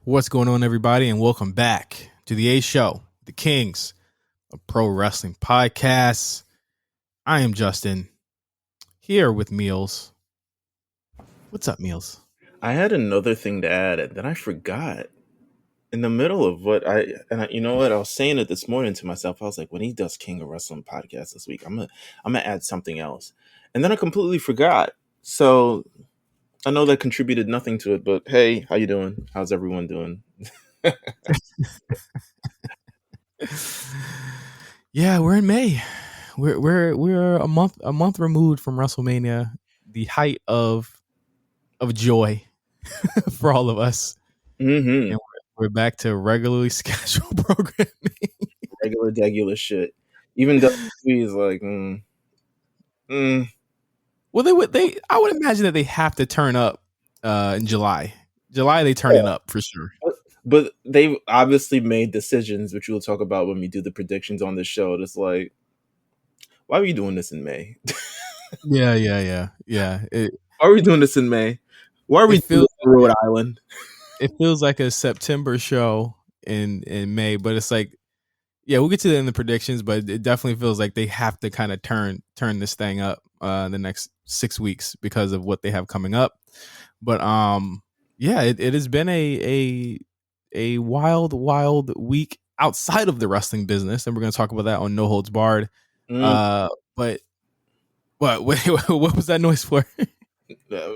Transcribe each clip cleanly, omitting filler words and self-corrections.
What's going on, everybody, and welcome back to the A Show, the Kings of Pro Wrestling Podcasts. I am Justin, here with Meals. What's up, Meals? I had another thing to add, and then I forgot in the middle of you know what? I was saying it this morning to myself. I was like, when he does King of Wrestling Podcast this week, I'm gonna add something else, and then I completely forgot. So I know that contributed nothing to it, but hey, how you doing? How's everyone doing? Yeah, we're in May. We're a month removed from WrestleMania, the height of joy for all of us. Mm-hmm. And we're back to regularly scheduled programming. regular shit. Even WWE is like, Well, I would imagine that they have to turn up in July. July, they turn it up for sure. But they've obviously made decisions, which we'll talk about when we do the predictions on this show. It's like, why are we doing this in May? Yeah. Why are we doing this in May? Why are we doing this in Rhode Island? It feels like a September show in May, but it's like, yeah, we'll get to that in the predictions, but it definitely feels like they have to kind of turn this thing up in the next 6 weeks because of what they have coming up. But yeah, it has been a wild week outside of the wrestling business, and we're going to talk about that on No Holds Barred. But what was that noise for?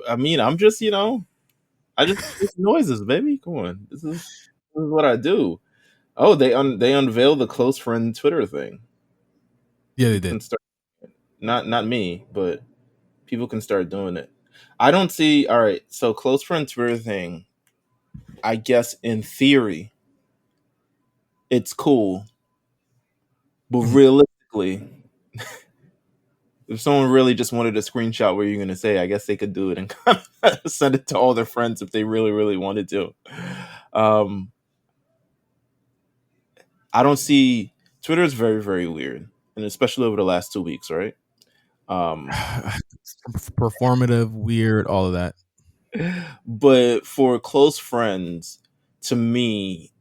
I mean, I'm just, I just make noises, baby. Come on, this is what I do. Oh, they unveiled the close friend Twitter thing. Yeah, they did. Not me, but people can start doing it. I don't see. All right, so close friend Twitter thing. I guess in theory, it's cool, but realistically, if someone really just wanted a screenshot what you're going to say, I guess they could do it and kind of send it to all their friends if they really, really wanted to. I don't see. Twitter is very, very weird, and especially over the last 2 weeks, right? Performative, weird, all of that. But for close friends, to me,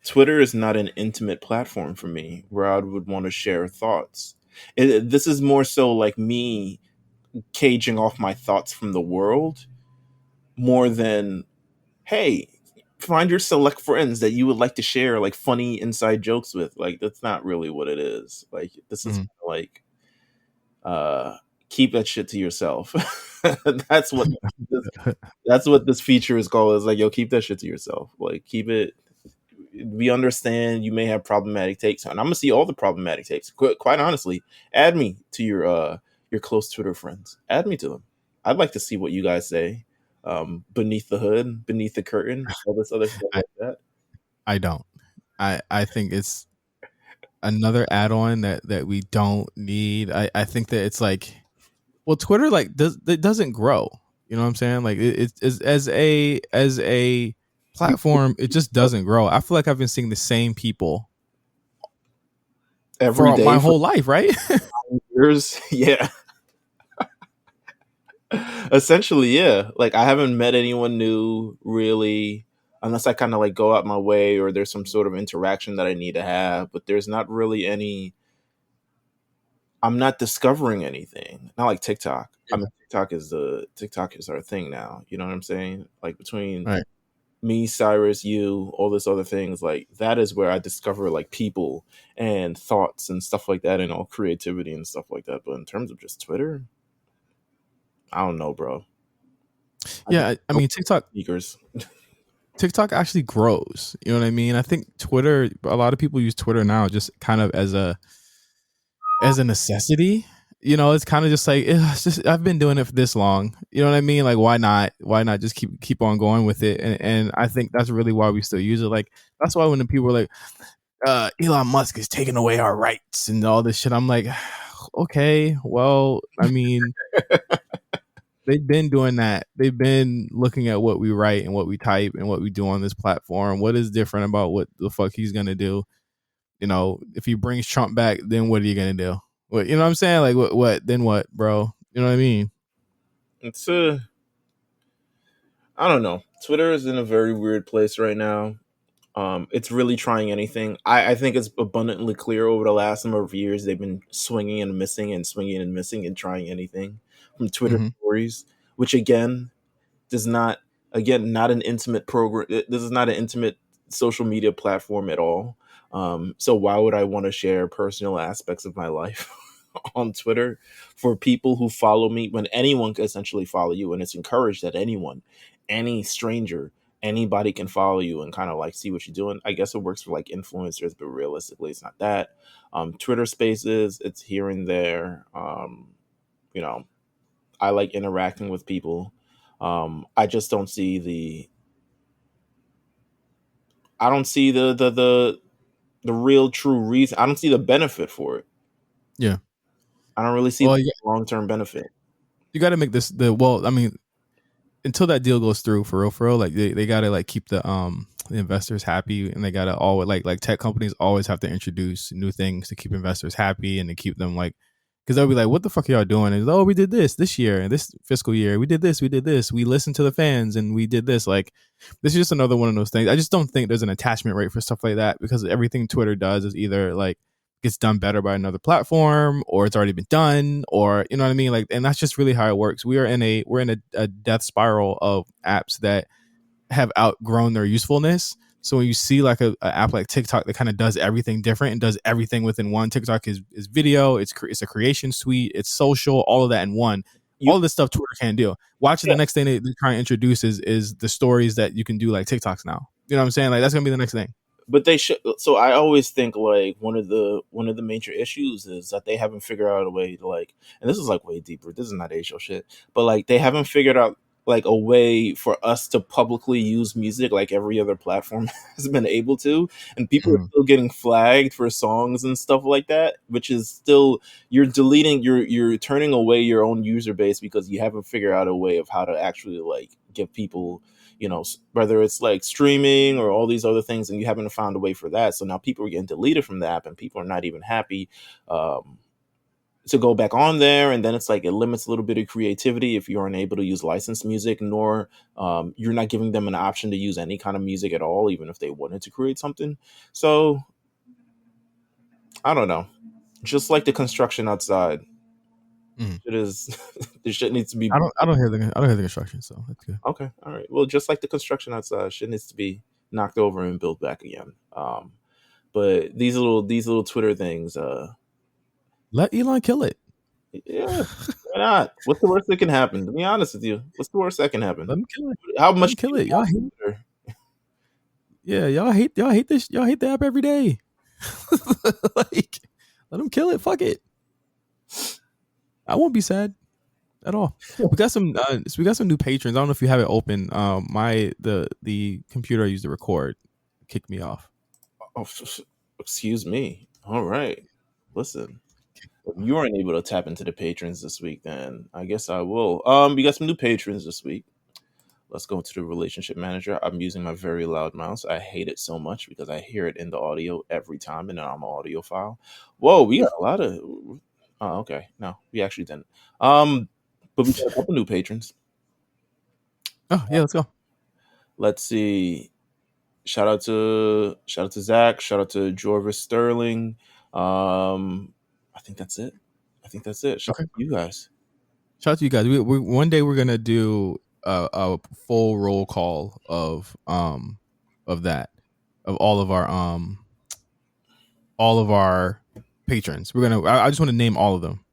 Twitter is not an intimate platform for me where I would want to share thoughts. This is more so like me caging off my thoughts from the world more than, hey, find your select friends that you would like to share like funny inside jokes with. Like, that's not really what it is. Like, this is like, keep that shit to yourself. That's what this feature is called. Is like, yo, keep that shit to yourself. Like, keep it. We understand you may have problematic takes, and I'm gonna see all the problematic takes. Quite honestly, add me to your close Twitter friends. Add me to them. I'd like to see what you guys say. Beneath the hood, beneath the curtain, all this other stuff like that. I don't. I think it's another add-on that we don't need. I think that it's like, well, Twitter it doesn't grow. You know what I'm saying? Like it's as a platform, it just doesn't grow. I feel like I've been seeing the same people every day my whole life, right? Years, yeah. Essentially, yeah. Like, I haven't met anyone new really, unless I kind of like go out my way or there's some sort of interaction that I need to have. But there's not really any. I'm not discovering anything. Not like TikTok. Yeah. I mean, TikTok is our thing now. You know what I'm saying? Like, between me, Cyrus, you, all this other things, like that is where I discover like people and thoughts and stuff like that, and all creativity and stuff like that. But in terms of just Twitter, I don't know, bro. Yeah, I mean, TikTok actually grows. You know what I mean? I think Twitter, a lot of people use Twitter now just kind of as a necessity. it's kind of just like it's just I've been doing it for this long. You know what I mean? Like, why not? Why not just keep on going with it? And I think that's really why we still use it. Like, that's why when the people were like, Elon Musk is taking away our rights and all this shit, I'm like, okay, well, I mean, they've been doing that. They've been looking at what we write and what we type and what we do on this platform. What is different about what the fuck he's gonna do? If he brings Trump back, then what are you gonna do? What, you know what I'm saying? Like, what then what, bro? You know what I mean? It's I don't know. Twitter is in a very weird place right now. It's really trying anything. I think it's abundantly clear over the last number of years they've been swinging and missing and swinging and missing and trying anything from Twitter Mm-hmm. stories, which again does not, not an intimate program. This is not an intimate social media platform at all. So why would I want to share personal aspects of my life on Twitter for people who follow me when anyone can essentially follow you, and it's encouraged that anyone, any stranger, anybody can follow you and kind of like see what you're doing. I guess it works for like influencers, but realistically it's not that. Twitter spaces, it's here and there. You know, I like interacting with people. I just don't see the real true reason. I don't see the benefit for it. Yeah. I don't really see Well, the yeah, long term benefit. you got to make this the well. I mean, until that deal goes through for real, like they gotta like keep the investors happy, and they gotta always like tech companies always have to introduce new things to keep investors happy and to keep them like, because they'll be like, what the fuck are y'all doing? And oh, we did this year and this fiscal year, we did this, we listened to the fans and we did this. Like, this is just another one of those things. I just don't think there's an attachment rate for stuff like that, because everything Twitter does is either like gets done better by another platform, or it's already been done, or you know what I mean, like, and that's just really how it works. We're in a death spiral of apps that have outgrown their usefulness. So when you see like a app like TikTok that kind of does everything different and does everything within one, TikTok is video, it's a creation suite, it's social, all of that in one. You All of this stuff Twitter can't do. Watch it, the next thing they try and introduce is the stories that you can do like TikToks now. You know what I'm saying? Like, that's gonna be the next thing. but they should. So I always think like one of the major issues is that they haven't figured out a way to like, and this is like way deeper, this is not age shit, but like they haven't figured out like a way for us to publicly use music like every other platform has been able to, and people are Mm. still getting flagged for songs and stuff like that, which is still, you're turning away your own user base because you haven't figured out a way of how to actually like give people, whether it's like streaming or all these other things, and you haven't found a way for that. So now people are getting deleted from the app, and people are not even happy to go back on there. And then it's like it limits a little bit of creativity if you aren't able to use licensed music, nor you're not giving them an option to use any kind of music at all, even if they wanted to create something. So I don't know. Just like the construction outside, Mm. it is. The shit needs to be. I don't hear the construction, so that's good. Okay, all right. Well, just like the construction outside, shit needs to be knocked over and built back again. But these little Twitter things, Let Elon kill it. yeah, why not? What's the worst that can happen? To be honest with you, what's the worst that can happen? Let him kill it. How Let much him do kill you it. Y'all want hate. Twitter? Yeah, y'all hate this. Y'all hate the app every day. Like, let him kill it. Fuck it. I won't be sad at all. We got some new patrons. I don't know if you have it open. The computer I used to record kicked me off. Oh, excuse me. All right, listen. If you aren't able to tap into the patrons this week, then I guess I will. We got some new patrons this week. Let's go to the relationship manager. I'm using my very loud mouse. I hate it so much because I hear it in the audio every time, and I'm an audio file. Whoa, we got a lot of. Oh, okay. No, we actually didn't. But we got a couple new patrons. Oh yeah, let's go. Let's see. Shout out to Zach. Shout out to Jorvis Sterling. I think that's it. Shout Okay. out to you guys. Shout out to you guys. One day we're gonna do a full roll call of that, of all of our patrons. I just want to name all of them.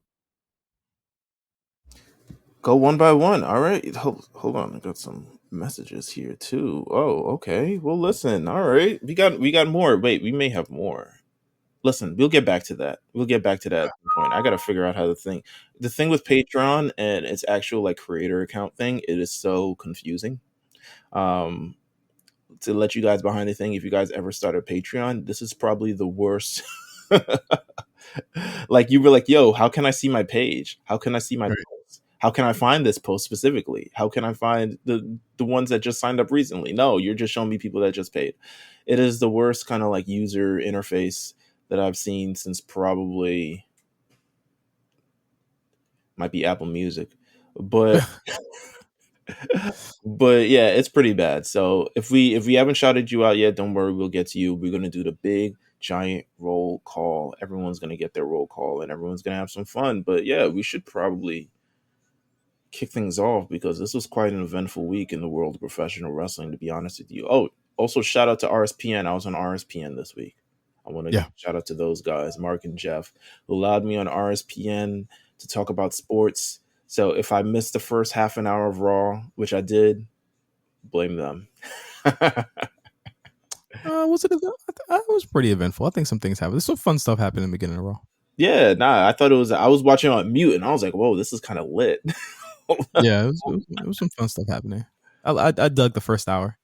Go one by one. All right. Hold on. I got some messages here too. Oh, okay. Well, listen. All right. We got more. Wait, we may have more. Listen, we'll get back to that. We'll get back to that at some point. I gotta figure out how to think. The thing with Patreon and its actual like creator account thing, it is so confusing. Um, to let you guys behind the thing, if you guys ever started Patreon, this is probably the worst. Like you were like, yo, how can I see my page? How can I see my Right. post? How can I find this post specifically? How can I find the ones that just signed up recently? No, you're just showing me people that just paid. It is the worst kind of like user interface that I've seen since probably might be Apple Music. But but yeah, it's pretty bad. So if we haven't shouted you out yet, don't worry, we'll get to you. We're gonna do the big giant roll call. Everyone's gonna get their roll call and everyone's gonna have some fun. But yeah, we should probably kick things off because this was quite an eventful week in the world of professional wrestling, to be honest with you. Oh, also shout out to RSPN. I was on RSPN this week. I want to Yeah. shout out to those guys, Mark and Jeff, who allowed me on RSPN to talk about sports. So if I missed the first half an hour of Raw, which I did, blame them. Was it? It was pretty eventful. I think some things happened. There's some fun stuff happened in the beginning of Raw. Yeah, nah, I thought it was. I was watching on mute, and I was like, "Whoa, this is kind of lit." Yeah, it was some fun stuff happening. I dug the first hour.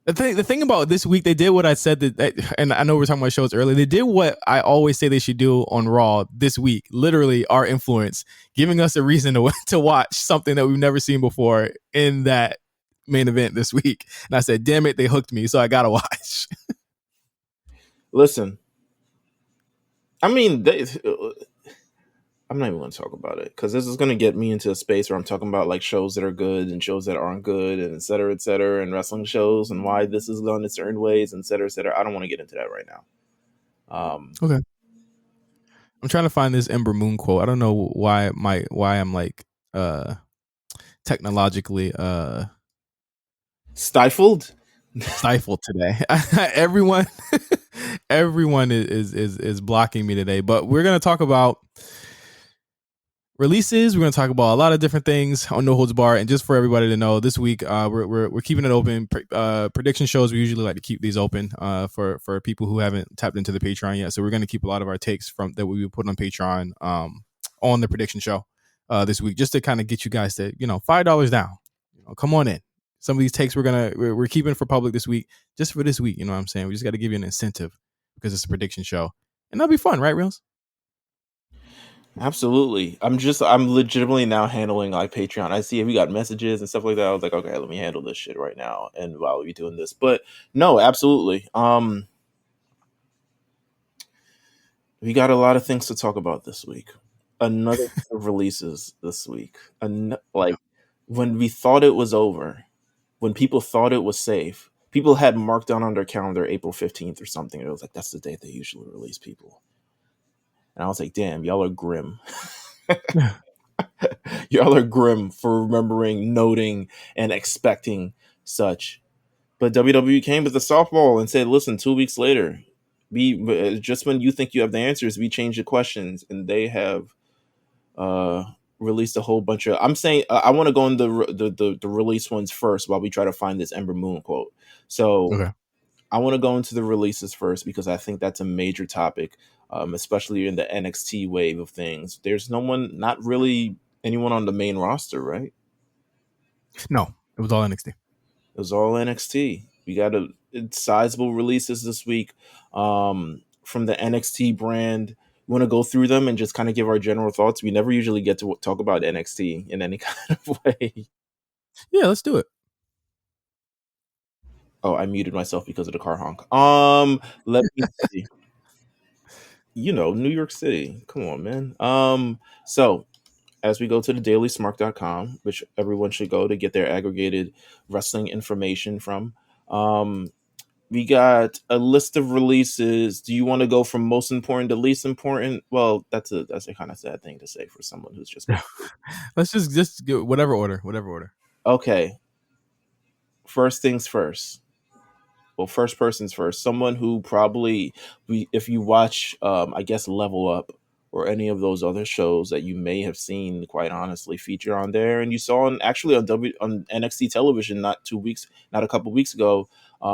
The thing about this week, they did what I said and I know we were talking about shows earlier. They did what I always say they should do on Raw this week. Literally, our influence, giving us a reason to to watch something that we've never seen before in that main event this week. And I said, "Damn it, they hooked me, so I gotta watch." Listen, I mean, I'm not even going to talk about it because this is going to get me into a space where I'm talking about like shows that are good and shows that aren't good and et cetera, and wrestling shows and why this is done in certain ways, et cetera, et cetera. I don't want to get into that right now. Okay, I'm trying to find this Ember Moon quote. I don't know why I'm like technologically Stifled? stifled today. everyone everyone is blocking me today, but we're going to talk about releases. We're going to talk about a lot of different things on No Holds Bar. And just for everybody to know, this week we're keeping it open. Prediction shows, we usually like to keep these open for people who haven't tapped into the Patreon yet. So we're going to keep a lot of our takes from that we put on Patreon on the prediction show this week, just to kind of get you guys to $5 down. Come on in. Some of these takes we're keeping for public this week, just for this week. You know what I'm saying? We just got to give you an incentive because it's a prediction show, and that'll be fun, right, Reels? Absolutely. I'm legitimately now handling like Patreon. I see if we got messages and stuff like that. I was like, okay, let me handle this shit right now. And while we're doing this, but no, absolutely. We got a lot of things to talk about this week. Another set of releases this week. Like when we thought it was over, when people thought it was safe, people had marked down on their calendar April 15th or something. It was like, that's the date they usually release people. And I was like, damn, y'all are grim. Y'all are grim for remembering, noting, and expecting such. But WWE came with the softball and said, listen, 2 weeks later, just when you think you have the answers, we change the questions. And they have released a whole bunch of. I'm saying I want to go in the release ones first while we try to find this Ember Moon quote. So Okay. I want to go into the releases first because I think that's a major topic, especially in the NXT wave of things. There's not really anyone on the main roster, right? No, it was all NXT. It was all NXT. We got sizable releases this week from the NXT brand. We want to go through them and just kind of give our general thoughts. We never usually get to talk about NXT in any kind of way. Yeah, let's do it. Oh, I muted myself because of the car honk. Let me see. New York City. Come on, man. So as we go to the dailysmark.com, which everyone should go to get their aggregated wrestling information from, we got a list of releases. Do you want to go from most important to least important? Well, that's a kind of sad thing to say for someone who's just Let's just go whatever order. okay. First things first. Well, first person's first. Someone who probably, if you watch, I guess Level Up or any of those other shows that you may have seen, quite honestly, feature on there, and you saw actually on NXT television not a couple weeks ago,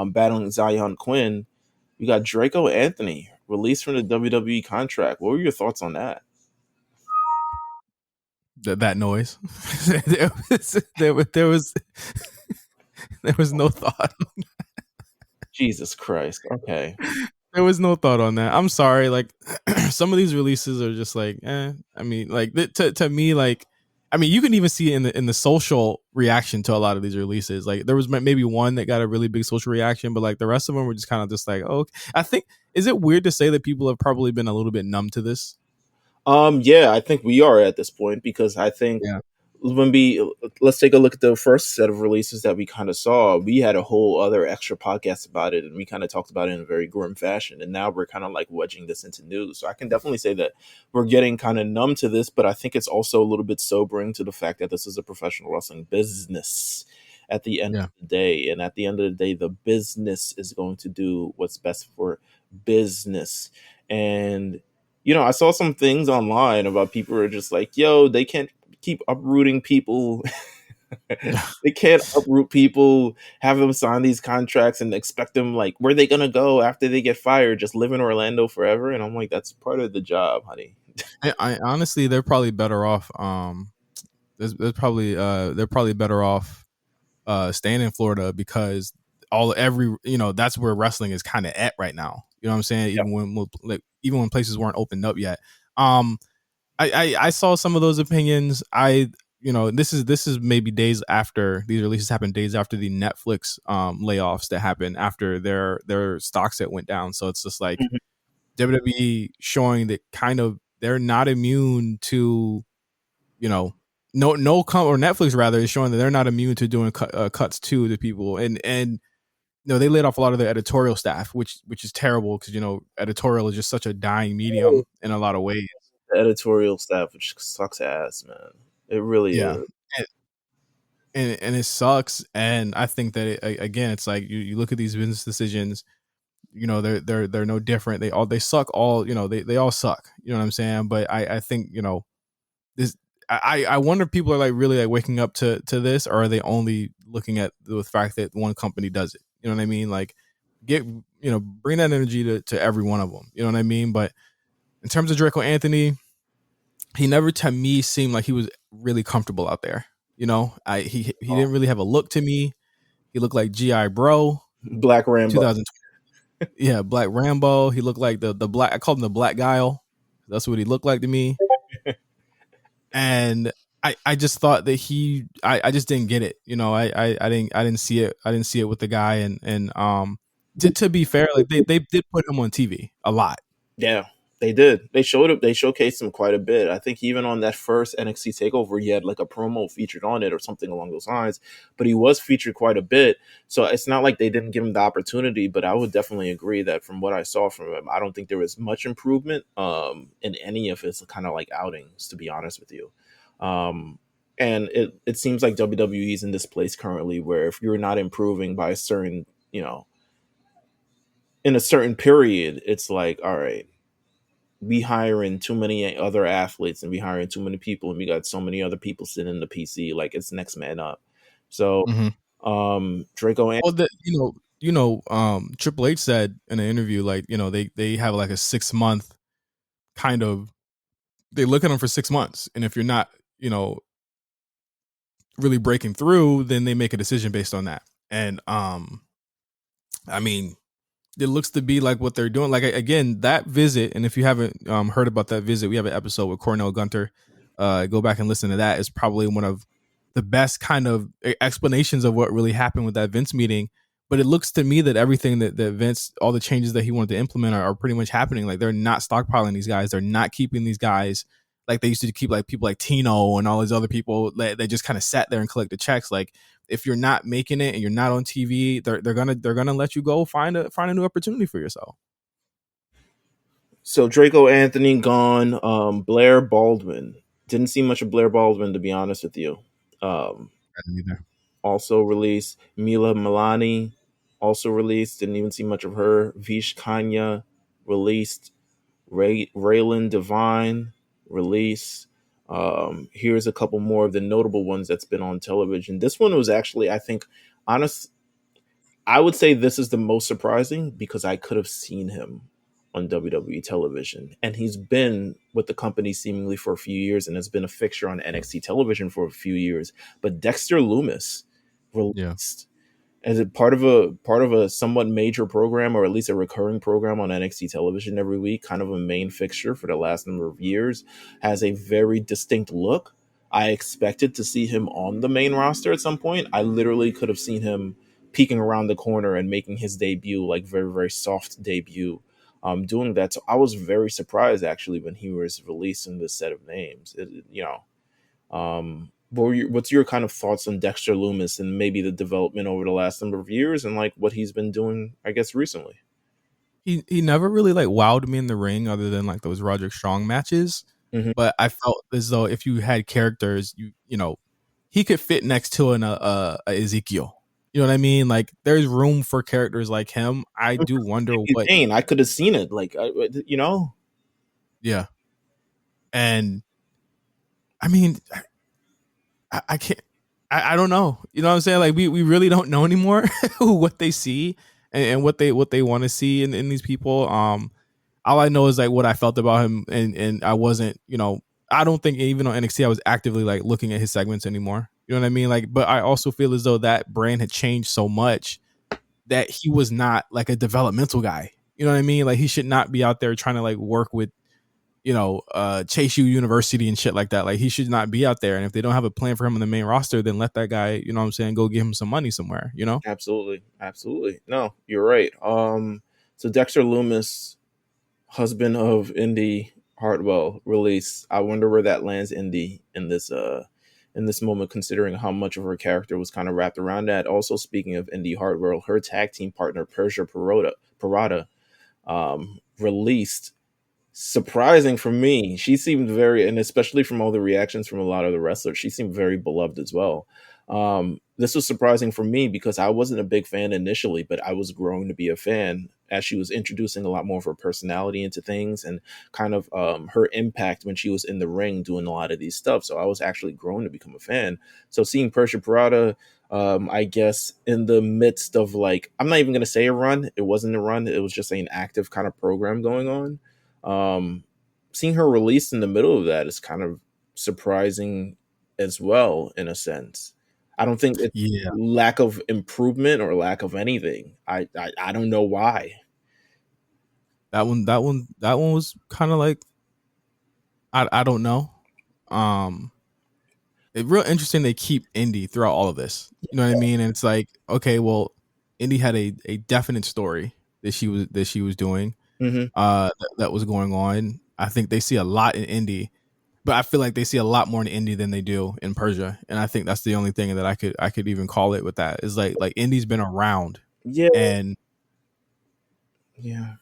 battling Zion Quinn. We got Draco Anthony released from the WWE contract. What were your thoughts on that? That noise. there was there was there was no thought. Jesus Christ. Okay. There was no thought on that. I'm sorry. Like some of these releases are just like, I mean, like to me, like, I mean, you can even see it in the social reaction to a lot of these releases. Like there was maybe one that got a really big social reaction, but like the rest of them were just kind of just like, oh, I think, is it weird to say that people have probably been a little bit numb to this? Yeah, I think we are at this point because I think Yeah. when we let's take a look at the first set of releases that we kind of saw. We had a whole other extra podcast about it, and we kind of talked about it in a very grim fashion. And now we're kind of like wedging this into news. So I can definitely say that we're getting kind of numb to this, but I think it's also a little bit sobering to the fact that this is a professional wrestling business at the end Yeah. of the day. And at the end of the day, the business is going to do what's best for business. And I saw some things online about people who are just like, yo, they can't keep uprooting people. They can't uproot people, have them sign these contracts and expect them, like, where they gonna go after they get fired? Just live in Orlando forever? And I'm like, that's part of the job, honey. I honestly, they're probably better off. They're probably better off staying in Florida because that's where wrestling is kind of at right now. You know what I'm saying? Yeah. Even when places weren't opened up yet. I saw some of those opinions. This is maybe days after these releases happened, days after the Netflix layoffs that happened after their stocks that went down. So it's just like Mhm. WWE showing that kind of they're not immune to, or Netflix rather is showing that they're not immune to doing cuts to the people, and they laid off a lot of their editorial staff, which is terrible because editorial is just such a dying medium in a lot of ways. The editorial staff, which sucks ass, man. It really Yeah, is. and it sucks. And I think that again, it's like you look at these business decisions. They're no different. They suck. They all suck. You know what I'm saying? But I think this. I wonder if people are like really like waking up to this, or are they only looking at the fact that one company does it? You know what I mean? Like bring that energy to every one of them. You know what I mean? But in terms of Draco Anthony, he never to me seemed like he was really comfortable out there. He didn't really have a look to me. He looked like GI Bro, Black Rambo. 2020. Yeah, Black Rambo. He looked like the black. I called him the Black Guile. That's what he looked like to me. And I just thought that I just didn't get it. I didn't see it. I didn't see it with the guy. And to be fair, like they did put him on TV a lot. Yeah, they did. They showed up. They showcased him quite a bit. I think even on that first NXT Takeover, he had like a promo featured on it or something along those lines. But he was featured quite a bit. So it's not like they didn't give him the opportunity. But I would definitely agree that from what I saw from him, I don't think there was much improvement in any of his kind of like outings, to be honest with you. And it seems like WWE is in this place currently where if you're not improving by a certain, in a certain period, it's like, all right, we hiring too many other athletes and we hiring too many people and we got so many other people sitting in the PC, like it's next man up. So Mm-hmm. Draco and Well, Triple H said in an interview, like, they have like a 6 month kind of, they look at them for 6 months. And if you're not, really breaking through, then they make a decision based on that. And, I mean, it looks to be like what they're doing. Like, again, that visit, and if you haven't heard about that visit, we have an episode with Cornell Gunter. Go back and listen to that. It's probably one of the best kind of explanations of what really happened with that Vince meeting. But it looks to me that everything that Vince, all the changes that he wanted to implement are pretty much happening. Like, they're not stockpiling these guys. They're not keeping these guys like they used to keep, like people like Tino and all these other people that just kind of sat there and collected checks. Like, if you're not making it and you're not on TV, they're gonna let you go find a new opportunity for yourself. so Draco Anthony gone. Blair Baldwin, didn't see much of Blair Baldwin, to be honest with you. Um, Either. Also released. Mila Milani also released. Didn't even see much of her. Vish Kanya released. Raylan Devine release. Here's a couple more of the notable ones that's been on television. This one was actually, I think, honest. I would say this is the most surprising because I could have seen him on WWE television. And he's been with the company seemingly for a few years and has been a fixture on NXT television for a few years. But Dexter Loomis Yeah. released as a part of a somewhat major program, or at least a recurring program on NXT television every week, kind of a main fixture for the last number of years, has a very distinct look. I expected to see him on the main roster at some point. I literally could have seen him peeking around the corner and making his debut, like very, very soft debut, doing that. So I was very surprised actually when he was released in this set of names. What's your kind of thoughts on Dexter Loomis and maybe the development over the last number of years and like what he's been doing, I guess, recently? He never really like wowed me in the ring other than like those Roderick Strong matches. Hmm. But I felt as though if you had characters, you know, he could fit next to a Ezekiel. You know what I mean? Like there's room for characters like him. I do wonder what. I could have seen it, like Yeah, and I mean, I can't. I don't know. You know what I'm saying? Like we really don't know anymore what they see and what they want to see in these people. All I know is like what I felt about him, and I wasn't, I don't think even on NXT I was actively like looking at his segments anymore. You know what I mean? Like, but I also feel as though that brand had changed so much that he was not like a developmental guy. You know what I mean? Like he should not be out there trying to like work with Chase U University and shit like that. Like he should not be out there. And if they don't have a plan for him on the main roster, then let that guy, you know what I'm saying, go give him some money somewhere, you know? Absolutely, absolutely. No, you're right. So Dexter Loomis, husband of Indy Hartwell, release. I wonder where that lands Indy in this moment, considering how much of her character was kind of wrapped around that. Also, speaking of Indy Hartwell, her tag team partner Persia Parada released. Surprising for me, she seemed very, and especially from all the reactions from a lot of the wrestlers, she seemed very beloved as well. This was surprising for me because I wasn't a big fan initially, but I was growing to be a fan as she was introducing a lot more of her personality into things and kind of her impact when she was in the ring doing a lot of these stuff. So I was actually growing to become a fan. So seeing Persia Parada, I guess in the midst of like, I'm not even going to say a run. It wasn't a run. It was just an active kind of program going on. um, Seeing her released in the middle of that is kind of surprising as well, in a sense. I don't think it's Yeah. lack of improvement or lack of anything. I don't know why. That one was kind of like, I don't know. Um, it's real interesting they keep Indy throughout all of this. You know what I mean? And it's like, okay, well, Indy had a definite story that she was doing, Hmm. that was going on. I think they see a lot in Indy, but I feel like they see a lot more in Indy than they do in Persia. And I think that's the only thing that I could even call it with that is like Indy's been around, Yeah, and yeah.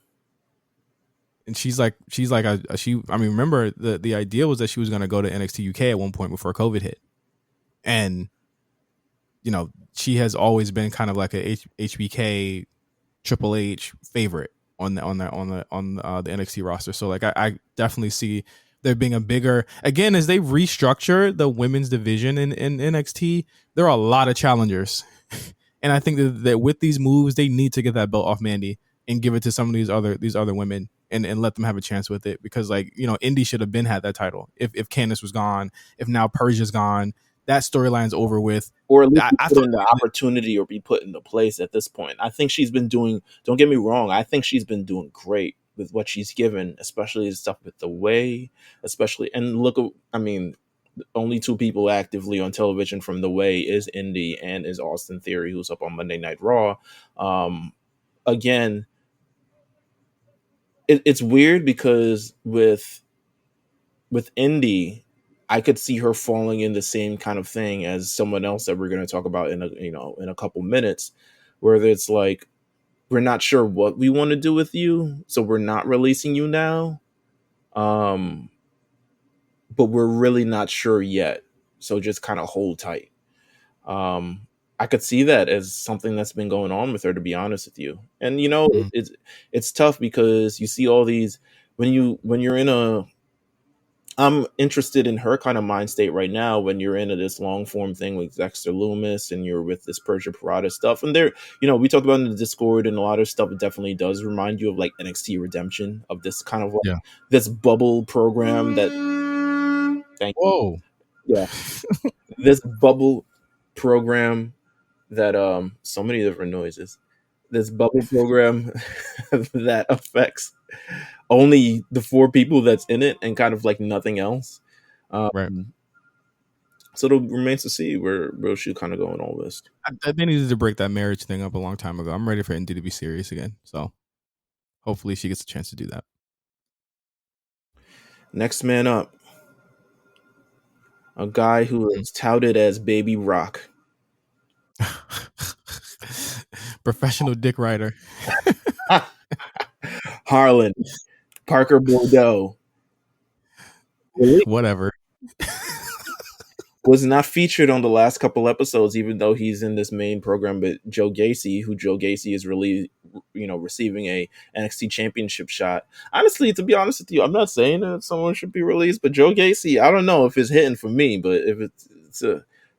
she's like she. I mean, remember the idea was that she was going to go to NXT UK at one point before COVID hit, and she has always been kind of like a HBK Triple H favorite on the NXT roster. So like I definitely see there being a bigger, again, as they restructure the women's division in NXT, there are a lot of challengers. And I think that with these moves, they need to get that belt off Mandy and give it to some of these other women and let them have a chance with it. Because like, Indy should have been had that title. If Candice was gone, if now Persia's gone, that storyline's over with. Or at least be I put thought in the opportunity or be put into place at this point. I think she's been doing, don't get me wrong, I think she's been doing great with what she's given, especially the stuff with the way, especially, and look, I mean, only two people actively on television from the way is Indy and is Austin Theory, who's up on Monday Night Raw. Um, Again, it's weird because with Indy, I could see her falling in the same kind of thing as someone else that we're going to talk about in a couple minutes, where it's like we're not sure what we want to do with you, so we're not releasing you now. Um, but we're really not sure yet, so just kind of hold tight. Um, I could see that as something that's been going on with her, to be honest with you. And mm, it's tough because you see all these when you're in I'm interested in her kind of mind state right now when you're into this long form thing with Dexter Loomis and you're with this Persia Parada stuff. And there, we talked about in the Discord and a lot of stuff. It definitely does remind you of like NXT Redemption, of this kind of like Yeah. this bubble program that, thank Whoa. you, yeah, this bubble program that, so many different noises, this bubble program that affects only the four people that's in it and kind of like nothing else. Right. So it remains to see where she'll kind of go in all this. They needed to break that marriage thing up a long time ago. I'm ready for Indy to be serious again. So hopefully she gets a chance to do that. Next man up, a guy who is touted as Baby Rock. Professional dick rider. Harlan Parker Bordeaux. Really? Whatever. Was not featured on the last couple episodes, even though he's in this main program with Joe Gacy, who Joe Gacy is really, receiving a NXT championship shot. Honestly, to be honest with you, I'm not saying that someone should be released, but Joe Gacy, I don't know if it's hitting for me, but if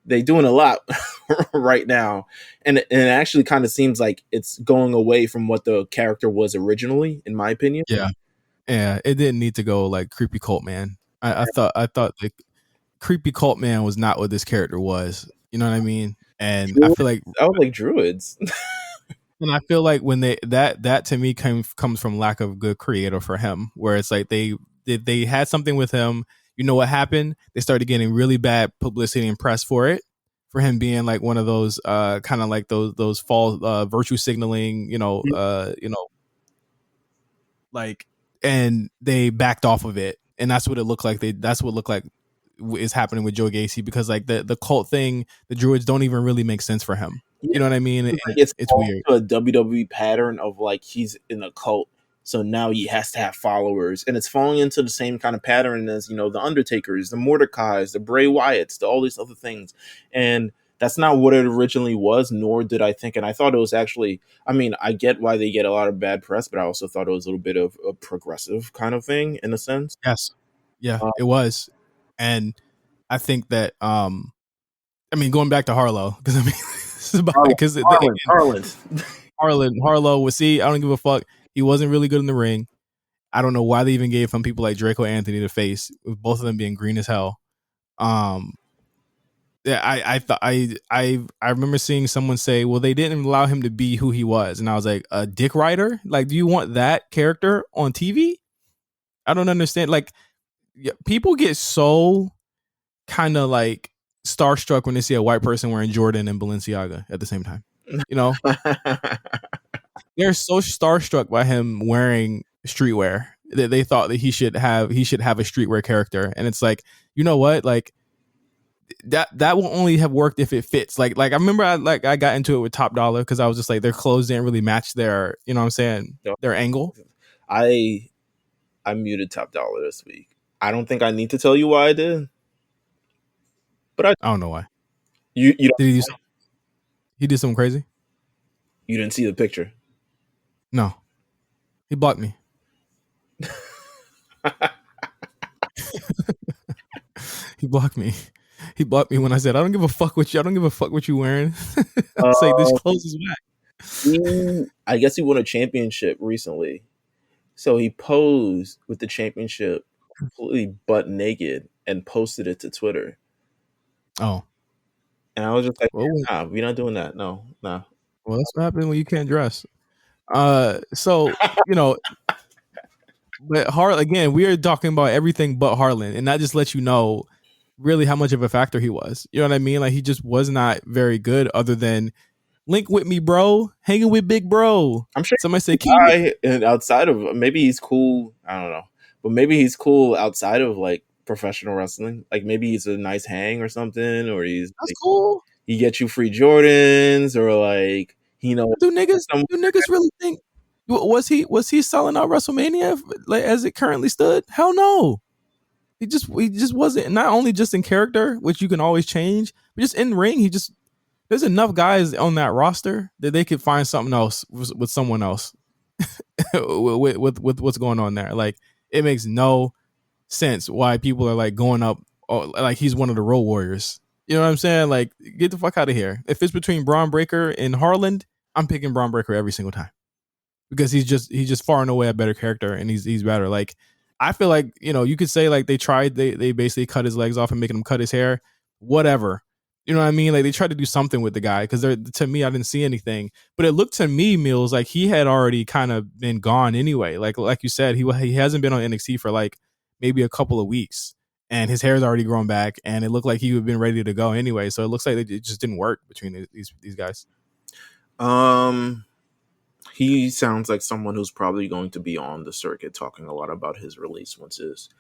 they doing a lot right now, and it actually kind of seems like it's going away from what the character was originally, in my opinion. Yeah, it didn't need to go like creepy cult man. I thought like creepy cult man was not what this character was. You know what I mean? And I feel like I was like druids. And I feel like when that to me comes from lack of good creator for him, where it's like they had something with him. You know what happened? They started getting really bad publicity and press for it, for him being like one of those kind of like those false virtue signaling, like, and they backed off of it, and that's what it looked like. That's what looked like is happening with Joe Gacy, because like the cult thing, the druids don't even really make sense for him. You know what I mean? It's weird. a WWE pattern of like he's in a cult, so now he has to have followers, and it's falling into the same kind of pattern as the Undertakers, the Mordecais, the Bray Wyatts, all these other things, and that's not what it originally was. Nor did I think, and I thought it was actually. I mean, I get why they get a lot of bad press, but I also thought it was a little bit of a progressive kind of thing in a sense. Yes, yeah, it was, and I think that I mean, going back to Harlow, because I mean, this is about because Harlow was, see, I don't give a fuck. He wasn't really good in the ring. I don't know why they even gave some people like Draco Anthony the face, with both of them being green as hell. Yeah, I remember seeing someone say, well, they didn't allow him to be who he was, and I was like, a dick rider? Like, do you want that character on TV? I don't understand. Like, people get so kind of like starstruck when they see a white person wearing Jordan and Balenciaga at the same time. They're so starstruck by him wearing streetwear that they thought that he should have a streetwear character. And it's like, you know what? Like that will only have worked if it fits. Like I remember I got into it with Top Dollar because I was just like, their clothes didn't really match their, you know what I'm saying, their angle. I muted Top Dollar this week. I don't think I need to tell you why I did. But I don't know why. You did he did something crazy? You didn't see the picture? No. He blocked me. He blocked me. He blocked me when I said, I don't give a fuck what you wearing. I say this clothes is whack. I guess he won a championship recently. So he posed with the championship completely butt naked and posted it to Twitter. Oh. And I was just like, nah, we're not doing that. No, nah. Well, that's what happens when you can't dress. So, but again, we are talking about everything but Harlan, and that just lets you know really how much of a factor he was. You know what I mean? Like, he just was not very good, other than link with me, bro, hanging with big bro. I'm sure somebody said, and outside of, maybe he's cool. I don't know, but maybe he's cool outside of like professional wrestling. Like maybe he's a nice hang or something, or he's that's like, cool. He gets you free Jordans, or like, do niggas really think was he selling out WrestleMania like as it currently stood? Hell no. He just wasn't. Not only just in character, which you can always change, but just in ring. There's enough guys on that roster that they could find something else with someone else with what's going on there. Like, it makes no sense why people are like going up, like he's one of the Road Warriors. You know what I'm saying? Like, get the fuck out of here. If it's between Braun Breaker and Harland, I'm picking Braun Breaker every single time because he's just far and away a better character, and he's better. Like, I feel like, you could say like they basically cut his legs off and making him cut his hair, whatever. You know what I mean? Like, they tried to do something with the guy because to me I didn't see anything, but it looked to me, Mills, like he had already kind of been gone anyway. Like you said, he hasn't been on NXT for like maybe a couple of weeks, and his hair's already grown back, and it looked like he would have been ready to go anyway. So it looks like it just didn't work between these guys. He sounds like someone who's probably going to be on the circuit talking a lot about his release once his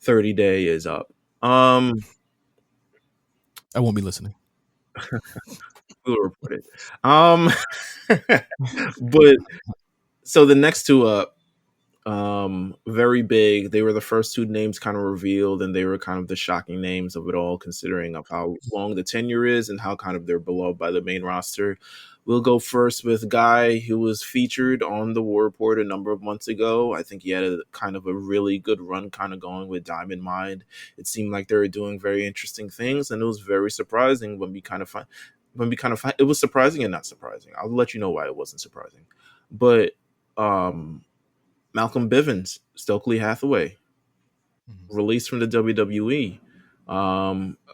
30-day is up. I won't be listening. We'll report it. But so the next two up, very big. They were the first two names kind of revealed, and they were kind of the shocking names of it all, considering of how long the tenure is and how kind of they're beloved by the main roster. We'll go first with a guy who was featured on the War Report a number of months ago. I think he had a kind of a really good run kind of going with Diamond Mine. It seemed like they were doing very interesting things, and it was very surprising when we kind of find it was surprising and not surprising. I'll let you know why it wasn't surprising. But Malcolm Bivens, Stokely Hathaway, released from the WWE.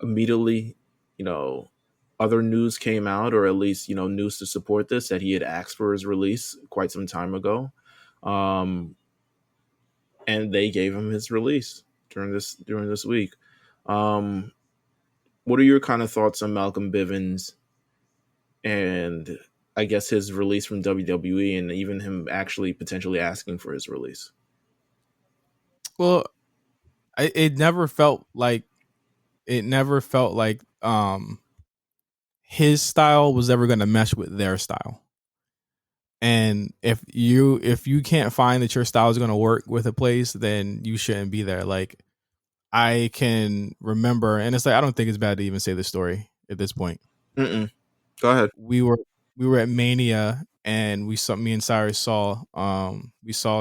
Immediately, other news came out, or at least, news to support this, that he had asked for his release quite some time ago. And they gave him his release during this week. What are your kind of thoughts on Malcolm Bivens and I guess his release from WWE, and even him actually potentially asking for his release? Well, it never felt like his style was ever going to mesh with their style. And if you can't find that your style is going to work with a place, then you shouldn't be there. Like, I can remember, and it's like, I don't think it's bad to even say this story at this point. Go ahead. We were at Mania, and me and Cyrus saw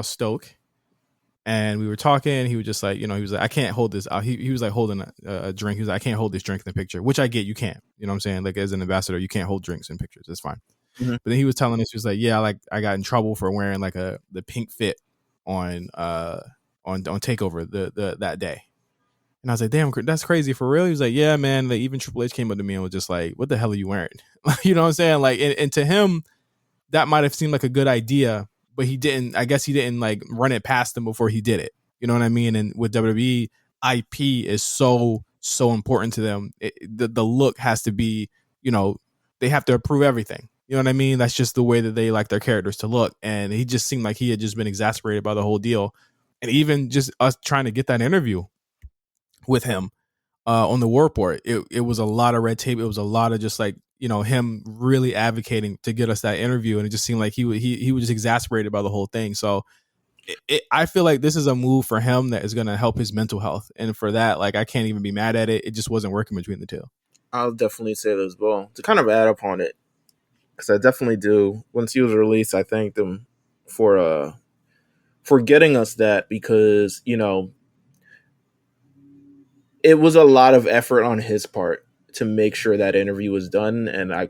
Stoke, and we were talking. He was just like, he was like, I can't hold this. He was like holding a drink. He was like, I can't hold this drink in the picture, which I get. You can't. You know what I'm saying? Like, as an ambassador, you can't hold drinks in pictures. It's fine. Mm-hmm. But then he was telling us, he was like, yeah, like I got in trouble for wearing like the pink fit on Takeover that day. And I was like, damn, that's crazy, for real? He was like, yeah, man. Like, even Triple H came up to me and was just like, what the hell are you wearing? You know what I'm saying? Like, and to him, that might have seemed like a good idea, but I guess he didn't like run it past him before he did it. You know what I mean? And with WWE, IP is so important to them. The look has to be, they have to approve everything. You know what I mean? That's just the way that they like their characters to look. And he just seemed like he had just been exasperated by the whole deal. And even just us trying to get that interview with him on the War Report, it was a lot of red tape. It was a lot of just like, him really advocating to get us that interview. And it just seemed like he was just exasperated by the whole thing. So I feel like this is a move for him that is going to help his mental health. And for that, like, I can't even be mad at it. It just wasn't working between the two. I'll definitely say that as well. To kind of add upon it, because I definitely do. Once he was released, I thanked him for getting us that, because it was a lot of effort on his part to make sure that interview was done, and I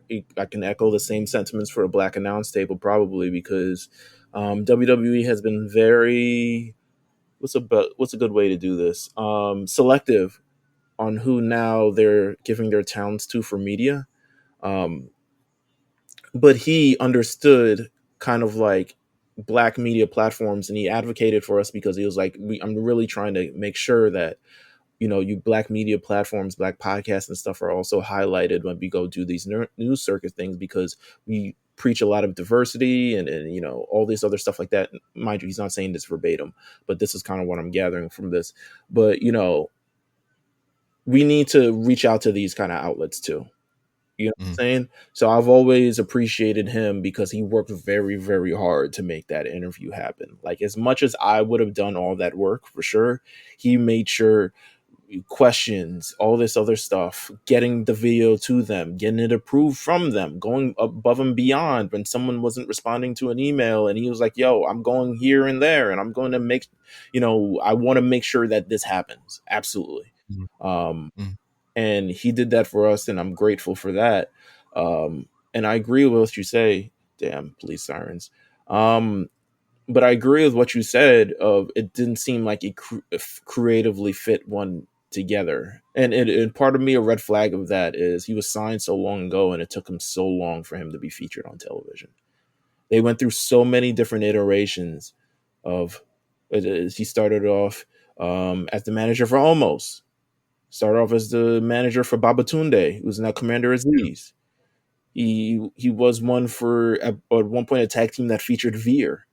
can echo the same sentiments for a Black Announce Table, probably, because WWE has been very what's a good way to do this, selective on who now they're giving their talents to for media. But he understood kind of like Black media platforms, and he advocated for us, because he was like, I'm really trying to make sure that you Black media platforms, Black podcasts and stuff are also highlighted when we go do these news circuit things, because we preach a lot of diversity and all this other stuff like that. Mind you, he's not saying this verbatim, but this is kind of what I'm gathering from this. But we need to reach out to these kind of outlets too. You know what I'm saying? So I've always appreciated him, because he worked very, very hard to make that interview happen. Like, as much as I would have done all that work, for sure, he made sure questions, all this other stuff, getting the video to them, getting it approved from them, going above and beyond when someone wasn't responding to an email and he was like, yo, I'm going here and there and I'm going to make, I want to make sure that this happens. Absolutely. Mhm. Um, Mhm. and he did that for us and I'm grateful for that. And I agree with what you say. Damn, police sirens. Um, but I agree with what you said. Of it didn't seem like it creatively fit one together, and part of me, a red flag of that is he was signed so long ago, and it took him so long for him to be featured on television. They went through so many different iterations of. He started off as the manager for Almost. Started off as the manager for Babatunde, who's now Commander Aziz. He was one for at one point a tag team that featured Veer.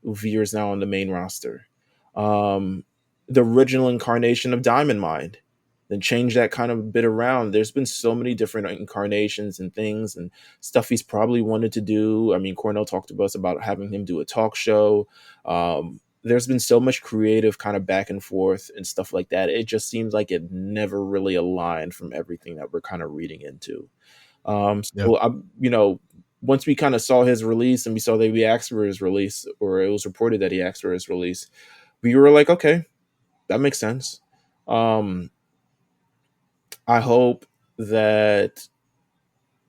Veer is now on the main roster. Um, the original incarnation of Diamond Mind, then change that kind of bit around. There's been so many different incarnations and things and stuff he's probably wanted to do. I mean, Cornell talked to us about having him do a talk show. There's been so much creative kind of back and forth and stuff like that. It just seems like it never really aligned from everything that we're kind of reading into. Yeah. Once we kind of saw his release and we saw that he asked for his release, or it was reported that he asked for his release, we were like, okay, that makes sense. Um, I hope that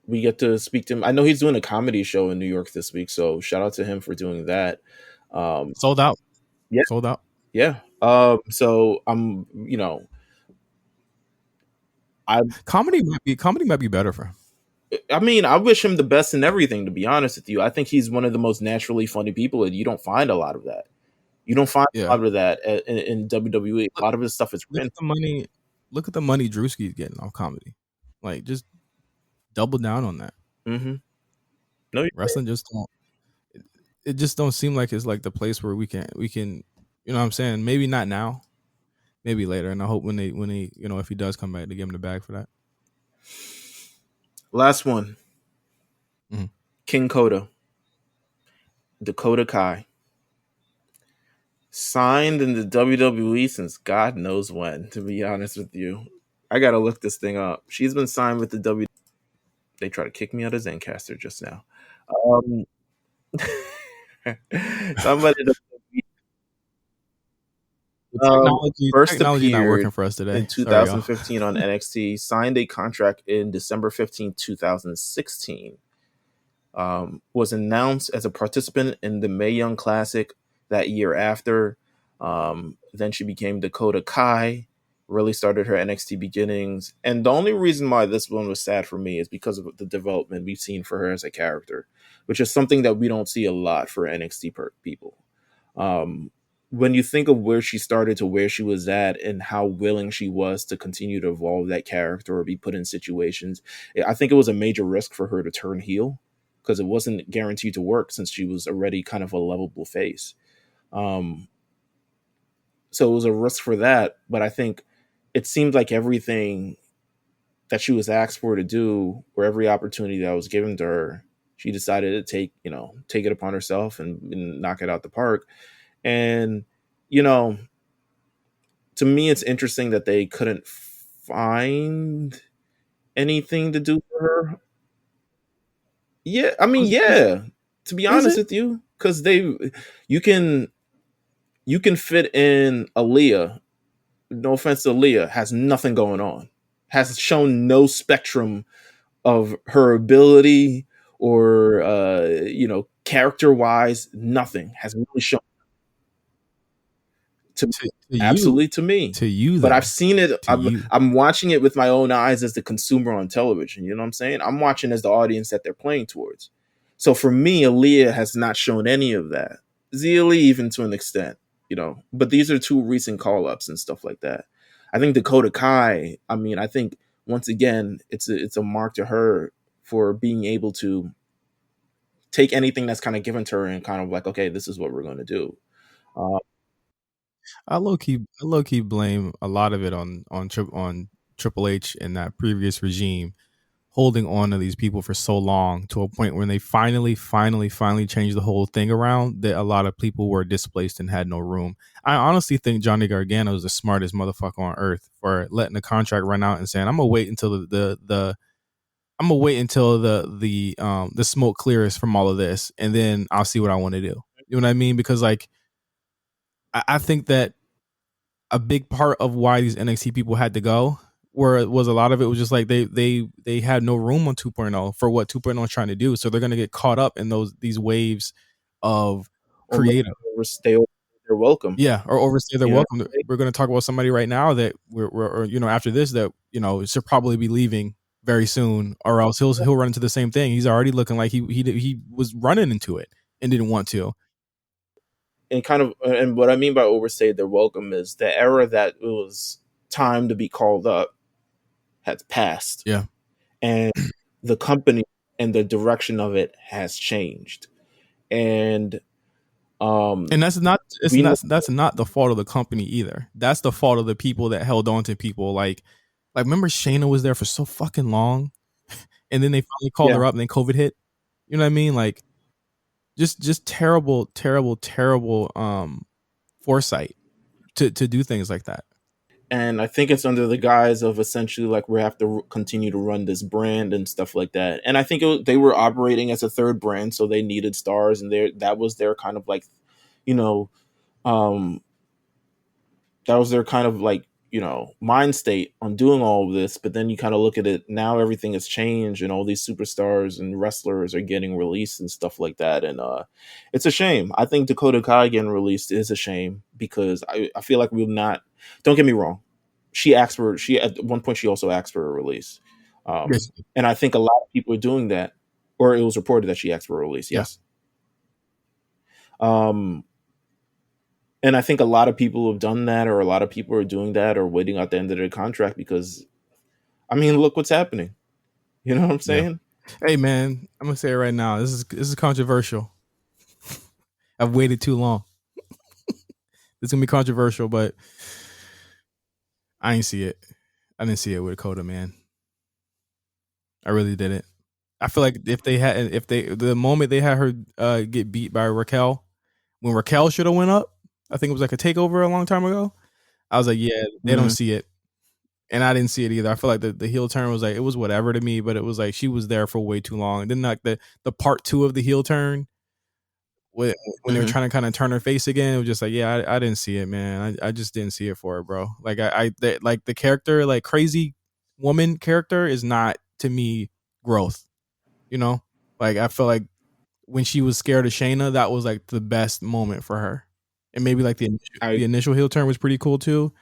we get to speak to him. I know he's doing a comedy show in New York this week, so shout out to him for doing that. Um, Sold out. yeah, Sold out. yeah. So I Comedy might be better for him. I mean, I wish him the best in everything, to be honest with you. I think he's one of the most naturally funny people, and you don't find a lot of that. You don't find a Yeah. lot of that in WWE. A Look, lot of his stuff is look written. at the money. Look at the money Drewski's getting off comedy. Like, just double down on that. Mm-hmm. No, Wrestling just don't. It just don't seem like it's like the place where we can. You know what I'm saying? Maybe not now. Maybe later. And I hope when he if he does come back, to give him the bag for that. last one. Mhm. King Coda, Dakota Kai, signed in the WWE since God knows when. To be honest with you, I gotta look this thing up. She's been signed with the W. They try to kick me out of Zencaster just now. Um, somebody The um, technology first technology not appeared working for us in today. Sorry, y'all. 2015 on NXT, signed a contract in December 15th, 2016. Was announced as a participant in the Mae Young Classic that year after. Then she became Dakota Kai, really started her NXT beginnings. And the only reason why this one was sad for me is because of the development we've seen for her as a character, which is something that we don't see a lot for NXT people. Um, when you think of where she started to where she was at and how willing she was to continue to evolve that character or be put in situations, I think it was a major risk for her to turn heel because it wasn't guaranteed to work since she was already kind of a lovable face. Um, so it was a risk for that, but I think it seemed like everything that she was asked for to do, or every opportunity that was given to her, she decided to take it upon herself and knock it out the park. And you know, to me, it's interesting that they couldn't find anything to do for her. Yeah, I mean, Was yeah. To be is honest it? with you, because you can you can fit in Aaliyah. No offense to Aaliyah, has nothing going on. Has shown no spectrum of her ability or character wise. Nothing has really shown to To you. absolutely to me. To you But I've though. seen it. To I'm you. I'm watching it with my own eyes as the consumer on television. You know what I'm saying? I'm watching as the audience that they're playing towards. So for me, Aaliyah has not shown any of that. Zia Lee, even to an extent, But these are two recent call ups and stuff like that. I think Dakota Kai. I mean, I think once again, it's a mark to her for being able to take anything that's kind of given to her and kind of like, okay, this is what we're going to do. Uh, I low key blame a lot of it on Triple H and that previous regime holding on to these people for so long to a point when they finally changed the whole thing around that a lot of people were displaced and had no room. I honestly think Johnny Gargano is the smartest motherfucker on earth for letting the contract run out and saying, I'm gonna wait until the I'm gonna wait until the smoke clears from all of this, and then I'll see what I want to do. You know what I mean? Because like I think that a big part of why these NXT people had to go, where it was a lot of it was just like they had no room on 2.0 for what 2.0 is trying to do. So they're gonna get caught up in these waves of Or maybe creative. overstay their welcome. Yeah, or overstay their You know, welcome. We're going to talk about somebody right now that we're you know, after this that you know should probably be leaving very soon, or else he'll run into the same thing. He's already looking like he was running into it and didn't want to. and kind of, and what I mean by overstay their welcome is the era that it was time to be called up has passed, Yeah, and the company and the direction of it has changed. And and that's not it's we know, not that's not the fault of the company either. That's the fault of the people that held on to people. Like remember Shayna was there for so fucking long, and then they finally called yeah. her up, and then COVID hit. You know what I mean? Like just terrible foresight to do things like that. And I think it's under the guise of essentially like we have to continue to run this brand and stuff like that. And I think they were operating as a third brand, so they needed stars, and that was their kind of like, you know, um, that was their kind of like, mind state on doing all of this. But then you kind of look at it now, everything has changed, and all these superstars and wrestlers are getting released and stuff like that. And it's a shame. I think Dakota Kai getting released is a shame because I feel like we've not. Don't get me wrong. She at one point she also asked for a release, Yes. and I think a lot of people are doing that, or it was reported that she asked for a release. Yeah. Yes. Um, and I think a lot of people have done that, or a lot of people are doing that, or waiting out the end of their contract because, I mean, look what's happening. You know what I'm Yeah. saying? Hey man, I'm gonna say it right now. This is controversial. I've waited too long. It's gonna be controversial, but I ain't see it. I didn't see it with Dakota, man. I really didn't. I feel like if they the moment they had her get beat by Raquel, when Raquel should have went up, I think it was like a takeover a long time ago. I was like, yeah, they don't Mm-hmm. see it. And I didn't see it either. I feel like the heel turn was like it was whatever to me, but it was like she was there for way too long. And then like the part two of the heel turn when they were Mm-hmm. trying to kind of turn her face again, it was just like, yeah, I didn't see it, man. I just didn't see it for her, bro. Like like the character, like crazy woman character, is not to me growth. You know, like I feel like when she was scared of Shayna, that was like the best moment for her. And maybe like I the initial heel turn was pretty cool too,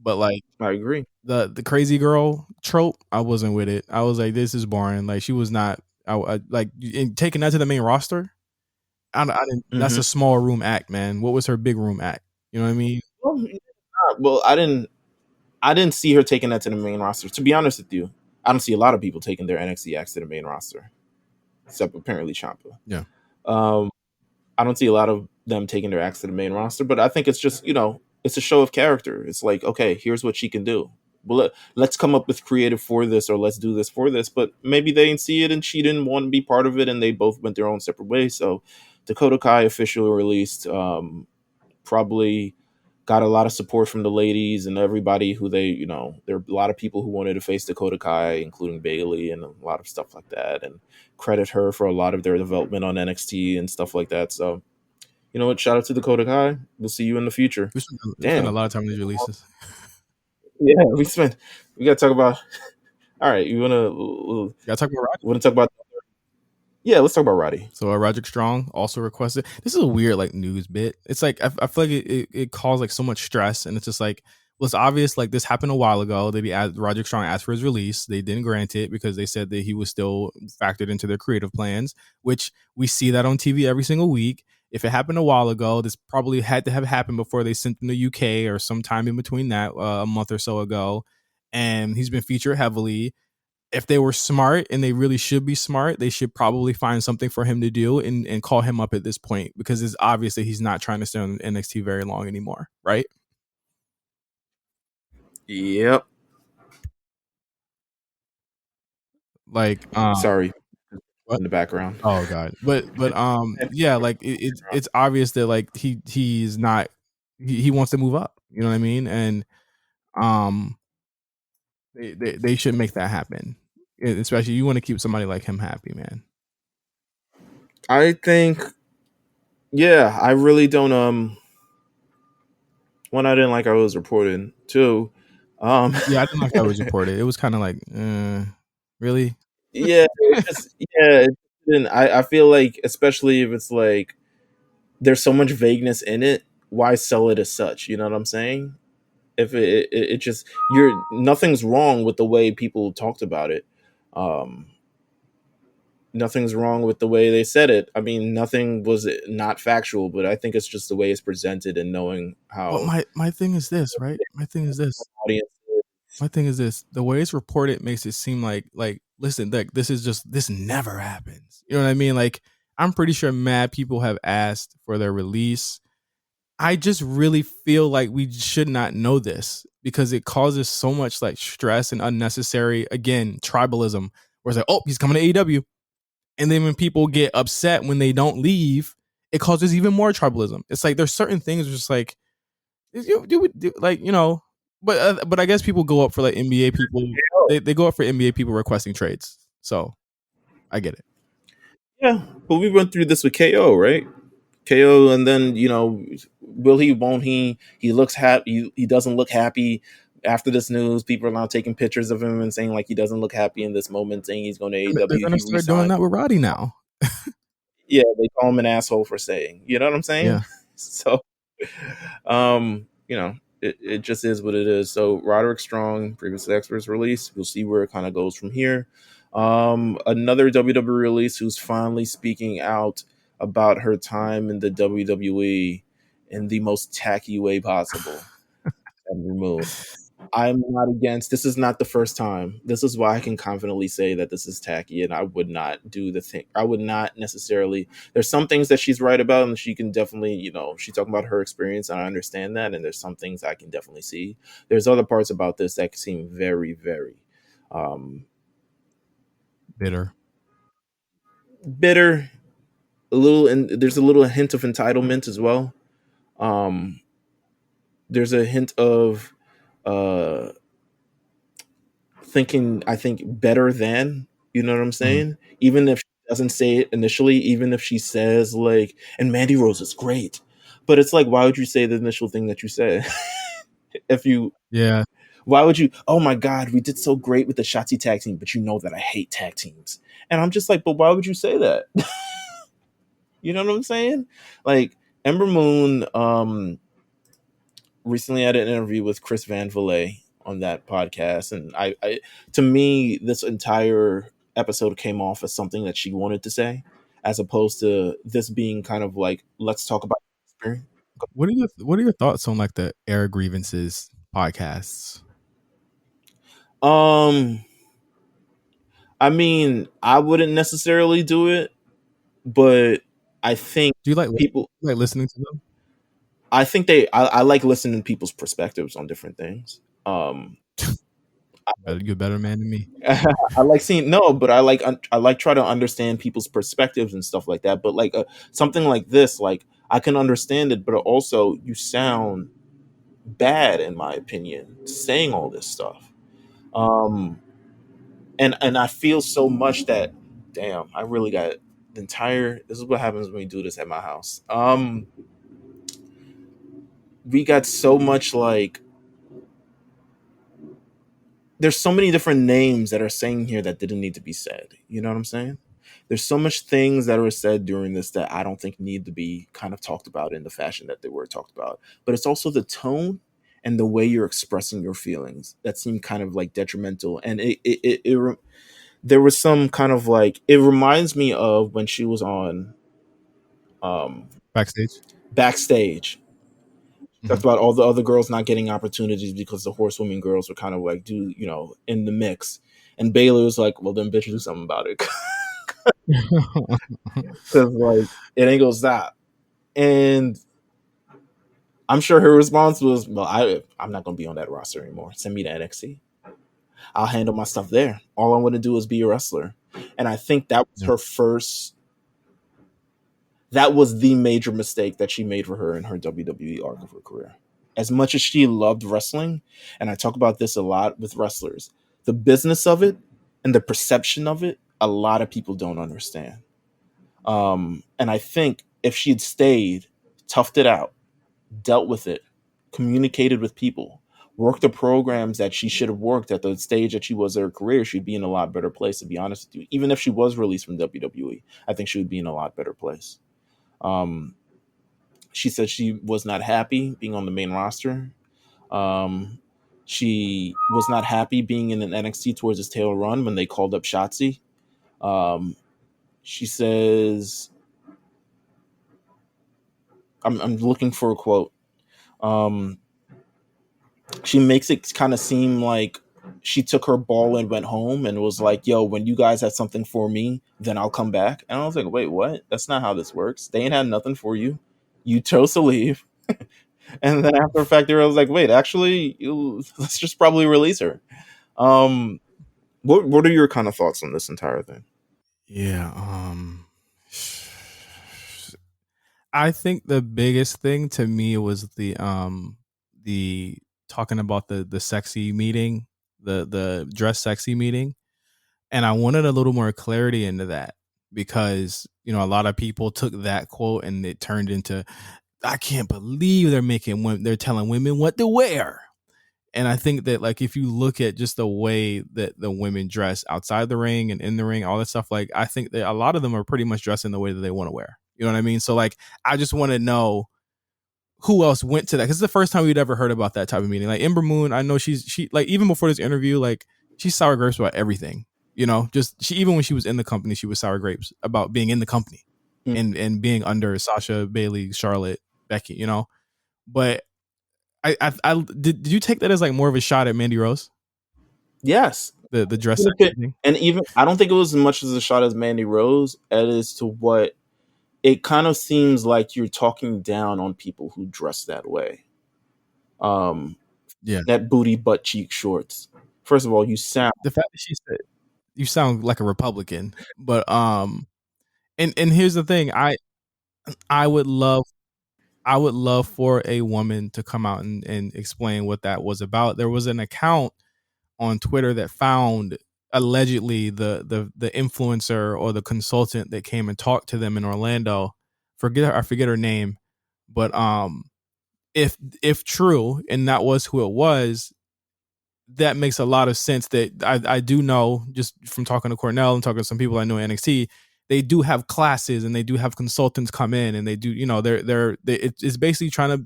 but like I agree. the crazy girl trope, I wasn't with it. I was like, this is boring. Like she was not. I like in taking that to the main roster. I didn't. That's Mm-hmm. a small room act, man. What was her big room act? You know what I mean? Well, I didn't see her taking that to the main roster. To be honest with you, I don't see a lot of people taking their NXT acts to the main roster, except apparently Ciampa. Yeah, Um, I don't see a lot of them taking their acts to the main roster, but I think it's just, it's a show of character. It's like, okay, here's what she can do. Well, let's come up with creative for this, or let's do this for this. But maybe they didn't see it and she didn't want to be part of it, and they both went their own separate ways. So Dakota Kai officially released, probably got a lot of support from the ladies and everybody who there are a lot of people who wanted to face Dakota Kai, including Bailey and a lot of stuff like that, and credit her for a lot of their development on NXT and stuff like that. So, you know what? Shout out to Dakota Kai. We'll see you in the future. we spent a Damn. lot of time on these releases. Yeah, we gotta talk about. All right, you Gotta talk about Roderick. want to talk about? Yeah, let's talk about Roddy. So Roderick Strong also requested. This is a weird like news bit. It's like I feel like it caused like so much stress, and it's just like well, it's obvious like this happened a while ago. That Roderick Strong asked for his release. They didn't grant it because they said that he was still factored into their creative plans, which we see that on TV every single week. If it happened a while ago, this probably had to have happened before they sent him to UK or sometime in between that, a month or so ago. And he's been featured heavily. If they were smart, and they really should be smart, they should probably find something for him to do and call him up at this point, because it's obvious that he's not trying to stay on NXT very long anymore, right? Yep. Like, Sorry what? in the background. Oh god. But yeah, like it's obvious that like he's not he wants to move up. You know what I mean? And um they should make that happen. Especially you want to keep somebody like him happy, man. I think, yeah, I really don't. One, I didn't like how it was reported. Two, um, Yeah, I didn't like how it was reported. It was kind of like, really? yeah, it just yeah. It didn't, I feel like, especially if it's like there's so much vagueness in it, why sell it as such? You know what I'm saying? If it just you're nothing's wrong with the way people talked about it. Um, Nothing's wrong with the way they said it. I mean, nothing was not factual, but I think it's just the way it's presented and knowing But how my thing is this, right? My thing is this. audience. My thing is this. The way it's reported makes it seem like listen, like this never happens. You know what I mean? Like I'm pretty sure mad people have asked for their release. I just really feel like we should not know this because it causes so much like stress and unnecessary again tribalism. Where it's like, oh, he's coming to AEW, and then when people get upset when they don't leave, it causes even more tribalism. It's like there's certain things just like like but I guess people go up for like NBA people. They go up for NBA people requesting trades. So I get it. Yeah, but we went through this with KO, right? KO, and then will he? Won't he? He looks happy. He doesn't look happy after this news. People are now taking pictures of him and saying like he doesn't look happy in this moment, saying he's going to And they're AEW. gonna He start doing resigned. that with Roddy now. Yeah, they call him an asshole for saying. You know what I'm saying? Yeah. So, it just is what it is. So Roderick Strong, previous experts release. We'll see where it kind of goes from here. Another WWE release who's finally speaking out about her time in the WWE in the most tacky way possible. Ember Moon. I'm not against. This is not the first time. This is why I can confidently say that this is tacky, and I would not do the thing. I would not necessarily. There's some things that she's right about, and she can definitely, she's talking about her experience, and I understand that. And there's some things I can definitely see. There's other parts about this that seem very, very Bitter. bitter. A little, and there's a little hint of entitlement as well. Um, there's a hint of uh thinking, I think, better than, you know what I'm Mhm. saying? Even if she doesn't say it initially, even if she says like, and Mandy Rose is great. But it's like, why would you say the initial thing that you said? if you Yeah. Why would you, oh my God, we did so great with the Shotzi tag team, but you know that I hate tag teams. And I'm just like, but why would you say that? You know what I'm saying? Like Ember Moon recently had an interview with Chris Van Vliet on that podcast, and I to me, this entire episode came off as something that she wanted to say, as opposed to this being kind of like, let's talk about experience. What are your thoughts on like the air grievances podcasts? Um, I mean, I wouldn't necessarily do it, but I think Do people. you like listening to them? I think I like listening to people's perspectives on different things. You're a better man than me. I like seeing, no, but I like try to understand people's perspectives and stuff like that. But like something like this, like I can understand it, but also you sound bad in my opinion saying all this stuff. Um, and I feel so much that, damn, I really got the entire. This is what happens when we do this at my house. We got so much like, there's so many different names that are saying here that didn't need to be said. You know what I'm saying? There's so much things that were said during this that I don't think need to be kind of talked about in the fashion that they were talked about. But it's also the tone and the way you're expressing your feelings that seem kind of like detrimental. And there was some kind of like, it reminds me of when she was on um, Backstage. backstage. Mhm. Talked about all the other girls not getting opportunities because the horsewomen girls were kind of like, in the mix. And Baylor was like, well, then bitch, do something about it. Because, like, it ain't gonna stop. And I'm sure her response was, well, I'm not gonna be on that roster anymore. Send me to NXT. I'll handle my stuff there. All I want to do is be a wrestler. And I think that was Yeah. her first, that was the major mistake that she made for her in her WWE arc of her career. As much as she loved wrestling, and I talk about this a lot with wrestlers, the business of it and the perception of it, a lot of people don't understand. And I think if she had stayed, toughed it out, dealt with it, communicated with people, worked the programs that she should have worked at the stage that she was in her career, she'd be in a lot better place, to be honest with you. Even if she was released from WWE, I think she would be in a lot better place. Um, she said she was not happy being on the main roster. Um, she was not happy being in an NXT towards its tail run when they called up Shotzi. Um, she says, I'm looking for a quote. Um, she makes it kind of seem like she took her ball and went home and was like, yo, when you guys have something for me, then I'll come back. And I was like, wait, what? That's not how this works. They ain't had nothing for you. You chose to leave. And then after a fact, I was like, wait, actually, let's just probably release her. Um, what are your kind of thoughts on this entire thing? Yeah. I think the biggest thing to me was the talking about the sexy meeting, the dress sexy meeting, and I wanted a little more clarity into that because a lot of people took that quote and it turned into, I can't believe they're telling women what to wear. And I think that, like, if you look at just the way that the women dress outside the ring and in the ring, all that stuff, like, I think that a lot of them are pretty much dressed in the way that they want to wear. You know what I mean? So, like, I just want to know who else went to that, because it's the first time we'd ever heard about that type of meeting. Like Ember Moon, I know she like, even before this interview, like, she's sour grapes about everything. Just she, even when she was in the company, she was sour grapes about being in the company Mm. and being under Sasha, Bailey, Charlotte, Becky. But I did you take that as like more of a shot at Mandy Rose, Yes. the dress sexy thing? And even I don't think it was as much as a shot as Mandy Rose as to what it kind of seems like you're talking down on people who dress that way. Yeah. That booty butt cheek shorts. First of all, you sound The fact that she said you sound like a Republican, but and here's the thing, I would love I would love for a woman to come out and explain what that was about. There was an account on Twitter that found allegedly the influencer or the consultant that came and talked to them in Orlando. I forget her name, but if true and that was who it was, that makes a lot of sense. That I do know, just from talking to Cornell and talking to some people I know in NXT, they do have classes and they do have consultants come in and they do, it's basically trying to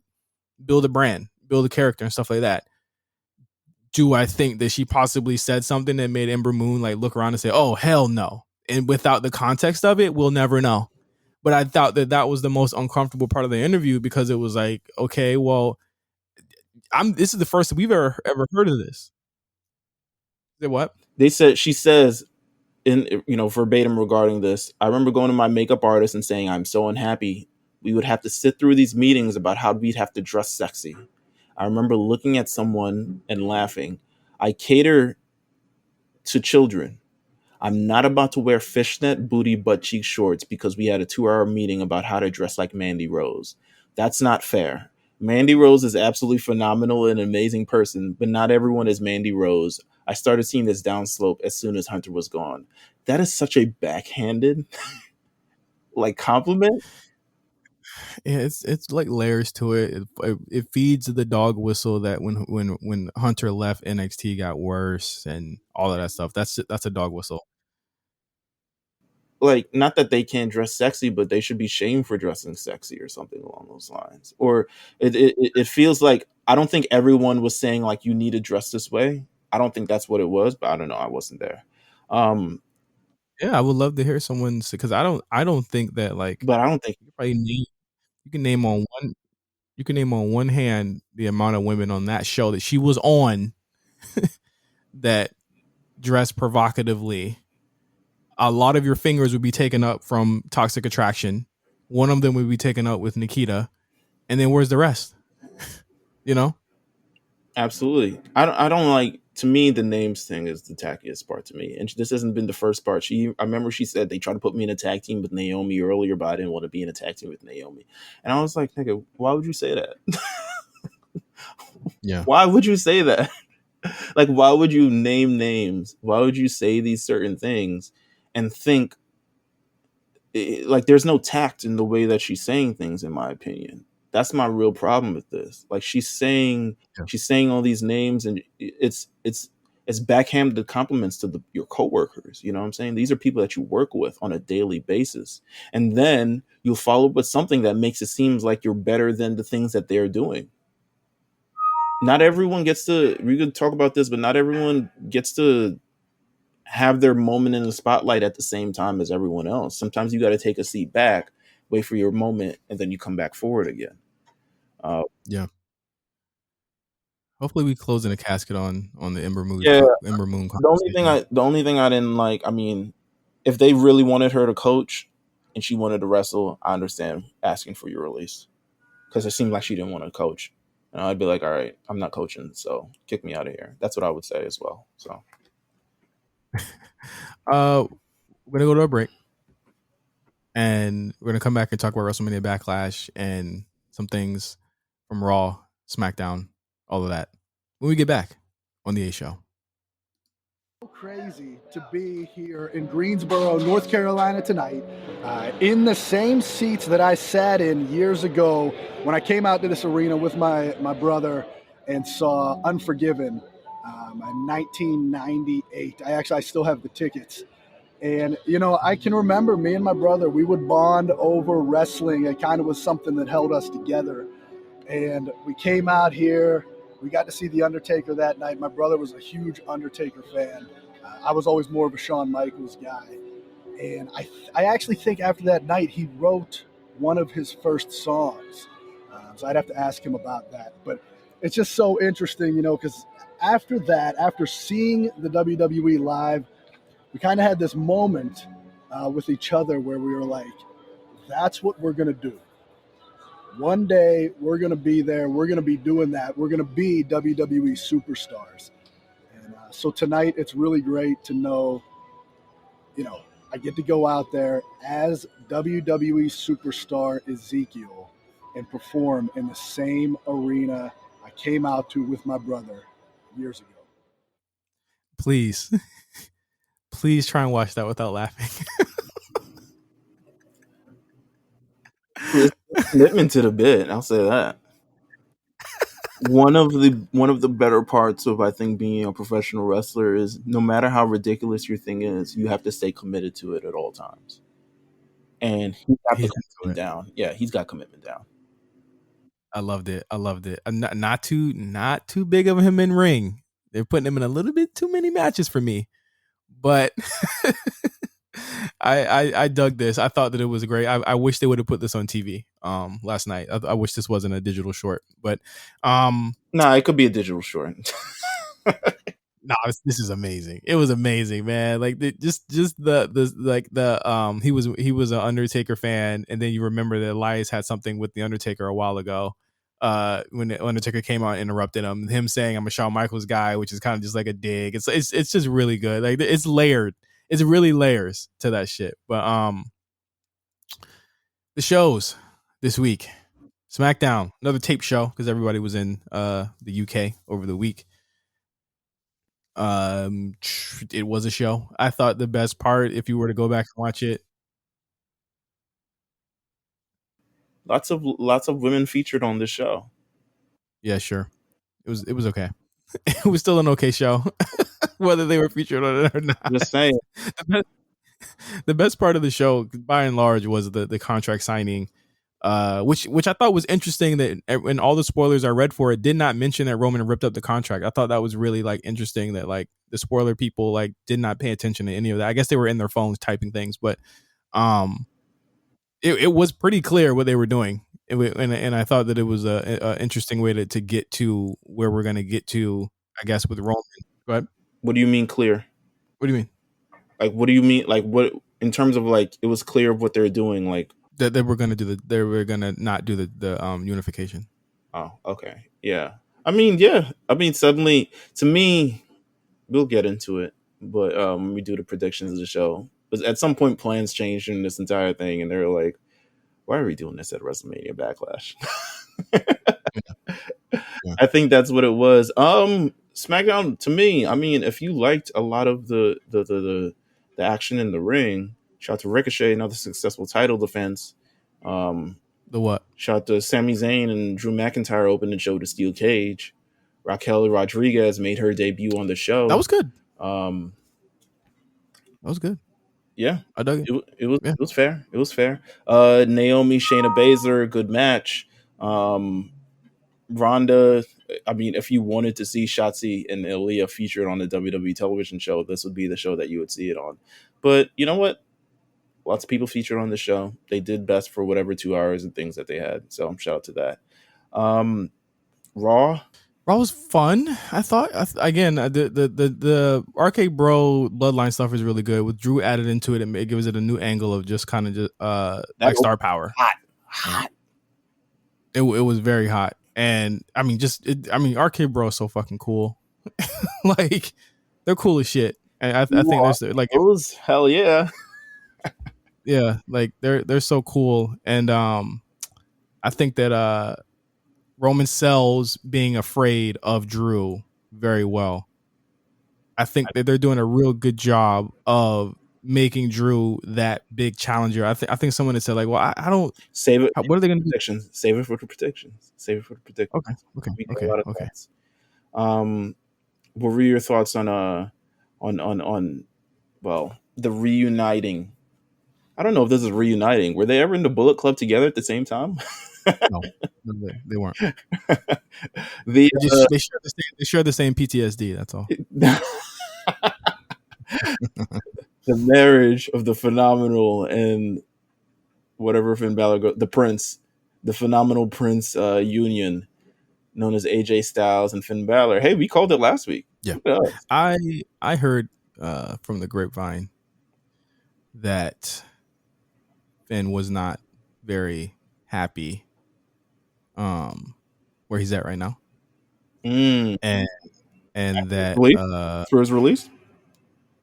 build a brand, build a character and stuff like that. Do I think that she possibly said something that made Ember Moon like look around and say, "Oh hell no"? And without the context of it, we'll never know. But I thought that was the most uncomfortable part of the interview, because it was like, okay, well, this is the first we've ever heard of this. Say what? they said she says in verbatim regarding this. I remember going to my makeup artist and saying I'm so unhappy. We would have to sit through these meetings about how we'd have to dress sexy. I remember looking at someone and laughing. I cater to children. I'm not about to wear fishnet booty butt cheek shorts because we had a 2-hour meeting about how to dress like Mandy Rose. That's not fair. Mandy Rose is absolutely phenomenal and an amazing person, but not everyone is Mandy Rose. I started seeing this downslope as soon as Hunter was gone. That is such a backhanded like compliment. Yeah, it's like layers to it. It feeds the dog whistle that when Hunter left, NXT got worse and all of that stuff. That's a dog whistle. Like, not that they can't dress sexy, but they should be shamed for dressing sexy or something along those lines. Or it feels like I don't think everyone was saying like you need to dress this way. I don't think that's what it was, but I don't know. I wasn't there. Um, Yeah, I would love to hear someone, because I don't think that, like, but I don't think you can probably name you can name on one you can name on one hand the amount of women on that show that she was on that dress provocatively. A lot of your fingers would be taken up from Toxic Attraction. One of them would be taken up with Nikita, and then where's the rest? You know? absolutely. I don't like to me, the names thing is the tackiest part to me. And this hasn't been the first part. I remember she said they tried to put me in a tag team with Naomi earlier, but I didn't want to be in a tag team with Naomi. And I was like, nigga, why would you say that? Yeah. Why would you say that? Like, why would you name names? Why would you say these certain things and think like there's no tact in the way that she's saying things, in my opinion. That's my real problem with this. Like Yeah. she's saying all these names, and it's backhanded compliments to your coworkers. You know what I'm saying? These are people that you work with on a daily basis, and then you'll follow up with something that makes it seem like you're better than the things that they're doing. Not everyone gets to. We could talk about this, but not everyone gets to have their moment in the spotlight at the same time as everyone else. Sometimes you got to take a seat back, wait for your moment, and then you come back forward again. Uh, Yeah. Hopefully, we close in a casket on the yeah, Ember Moon conversation. the only thing I didn't like, I mean, if they really wanted her to coach and she wanted to wrestle, I understand asking for your release because it seemed like she didn't want to coach. And I'd be like, all right, I'm not coaching, so kick me out of here. That's what I would say as well. So We're gonna go to a break, and we're gonna come back and talk about WrestleMania Backlash and some things from Raw, SmackDown, all of that when we get back on the A Show. Crazy to be here in Greensboro, North Carolina tonight, in the same seats that I sat in years ago when I came out to this arena with my brother and saw Unforgiven in 1998. I still have the tickets. And, I can remember me and my brother, we would bond over wrestling. It kind of was something that held us together. And we came out here. We got to see The Undertaker that night. My brother was a huge Undertaker fan. I was always more of a Shawn Michaels guy. And I actually think after that night, he wrote one of his first songs. So I'd have to ask him about that. But it's just so interesting, because after that, after seeing the WWE live, we kind of had this moment with each other where we were like, that's what we're going to do. One day we're going to be there. We're going to be doing that. We're going to be WWE superstars. And so tonight it's really great to know, I get to go out there as WWE superstar Ezekiel and perform in the same arena I came out to with my brother years ago. Please, please try and watch that without laughing. it's commitment to the bit. I'll say that. One of the better parts of, I think, being a professional wrestler is no matter how ridiculous your thing is, you have to stay committed to it at all times. And he's got the He's into commitment it. down. Yeah, he's got commitment down. I loved it. Not too big of him in ring. They're putting him in a little bit too many matches for me, but I dug this. I thought that it was great. I wish they would have put this on TV last night. I wish this wasn't a digital short, but Nah, it could be a digital short. no, this is amazing. It was amazing, man. Like just the he was an Undertaker fan, and then you remember that Elias had something with the Undertaker a while ago. When the Undertaker came out and interrupted him saying I'm a Shawn Michaels guy, which is kind of just like a dig. It's just really good. Like it's layered. It's really layers to that shit. But the shows this week, SmackDown, another tape show because everybody was in the UK over the week. It was a show. I thought the best part, if you were to go back and watch it, Lots of women featured on this show. yeah, sure, it was okay. It was still an okay show, whether they were featured on it or not. Just saying. The best part of the show, by and large, was the contract signing, which I thought was interesting. That in all the spoilers I read for it, did not mention that Roman ripped up the contract. I thought that was really like interesting that like the spoiler people like did not pay attention to any of that. I guess they were in their phones typing things, but it was pretty clear what they were doing, and I thought that it was a interesting way to get to where we're gonna get to. I guess with Roman. Go ahead. What do you mean clear? What do you mean? Like, what do you mean? Like, what in terms of like it was clear of what they're doing? Like That they were gonna they were gonna not do the unification. oh, okay, yeah. I mean, yeah. I mean, suddenly to me, we'll get into it. But when we do the predictions of the show, because at some point plans changed in this entire thing, and they're like, "Why are we doing this at WrestleMania Backlash?" Yeah. I think that's what it was. SmackDown, to me, I mean, if you liked a lot of the action in the ring, shout out to Ricochet, another successful title defense. The what? Shout out to Sami Zayn and Drew McIntyre opened the show to Steel Cage. Raquel Rodriguez made her debut on the show. That was good. Um, That was good. yeah, I dug it. it was Yeah. it was fair. It was fair. Naomi, Shayna Baszler, good match. Ronda, I mean, if you wanted to see Shotzi and Aaliyah featured on the WWE television show, this would be the show that you would see it on. But you know what? Lots of people featured on the show. They did best for whatever 2 hours and things that they had. So shout out to that. Raw. Raw was fun. I thought again the Arcade Bro Bloodline stuff is really good. With Drew added into it, it gives it a new angle of just kind of just like star power. Hot. It was very hot, and I mean Arcade Bro is so fucking cool. Like they're cool as shit. And I think there's like it was hell yeah. Yeah, like they're so cool, and I think that Roman sells being afraid of Drew very well. I think that they're doing a real good job of making Drew that big challenger. I think someone had said like, well, I don't save it. What are they going to do? Predictions. Save it for the predictions. Okay. What were your thoughts on the reuniting? I don't know if this is reuniting. Were they ever in the Bullet Club together at the same time? No, they weren't. They share the same PTSD. That's all. The marriage of the phenomenal and whatever Finn Balor the phenomenal Prince union, known as AJ Styles and Finn Balor. Hey, we called it last week. Yeah, I heard from the grapevine that Finn was not very happy where he's at right now. And that for his release.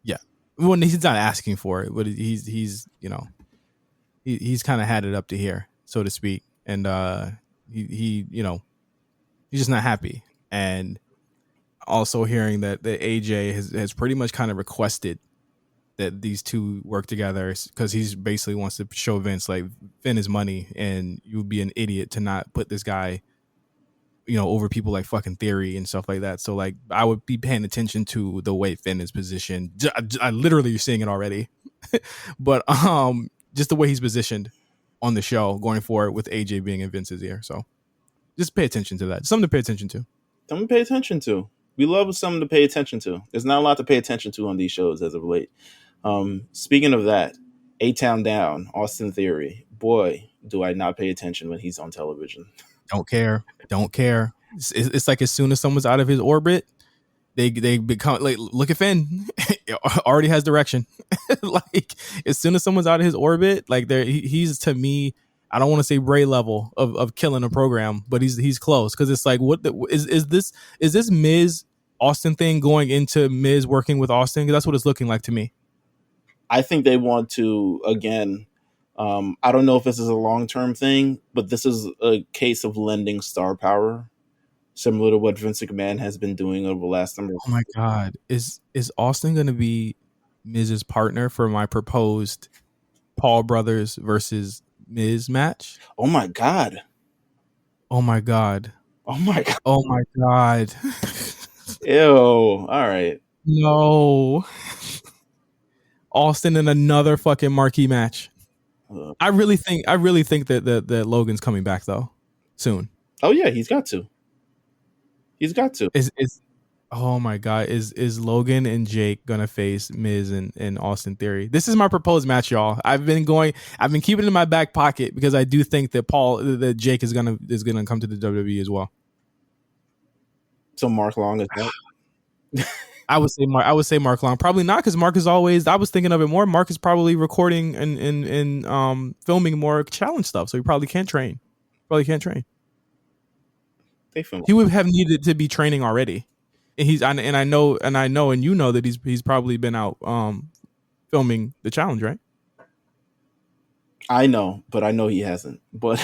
Yeah. Well, he's not asking for it, but he's he's kind of had it up to here, so to speak. And he's just not happy. And also hearing that the AJ has pretty much kind of requested that these two work together, because he's basically wants to show Vince like Finn is money, and you would be an idiot to not put this guy, over people like fucking Theory and stuff like that. So like I would be paying attention to the way Finn is positioned. I literally you're seeing it already, but just the way he's positioned on the show going forward with AJ being in Vince's ear. So just pay attention to that. Something to pay attention to. Something to pay attention to. We love something to pay attention to. There's not a lot to pay attention to on these shows as of late. Speaking of that, A-Town Down, Austin Theory. Boy, do I not pay attention when he's on television. Don't care. It's like as soon as someone's out of his orbit, they become like, look at Finn. Already has direction. Like as soon as someone's out of his orbit, like he's to me, I don't want to say Bray level of killing a program, but he's close, because it's like, what is this Miz Austin thing going into Miz working with Austin? Because that's what it's looking like to me. I think they want to, again, I don't know if this is a long-term thing, but this is a case of lending star power, similar to what Vince McMahon has been doing over the last number of years. Oh my God. Is Austin going to be Miz's partner for my proposed Paul Brothers versus Miz match? Oh my God. Oh my God. Oh my God. Oh my God. Ew. All right. No. Austin in another fucking marquee match. I really think that Logan's coming back though soon. Oh yeah, he's got to. Is oh my God, is Logan and Jake gonna face Miz and Austin Theory? This is my proposed match, y'all. I've been keeping it in my back pocket because I do think that Jake is gonna come to the WWE as well. So Mark Long is out. I would say Mark Long. Probably not, because Mark is always, I was thinking of it more, Mark is probably recording and filming more challenge stuff, so he probably can't train. He would have needed to be training already. And I know and you know that he's probably been out filming the challenge, right? I know, but I know he hasn't. But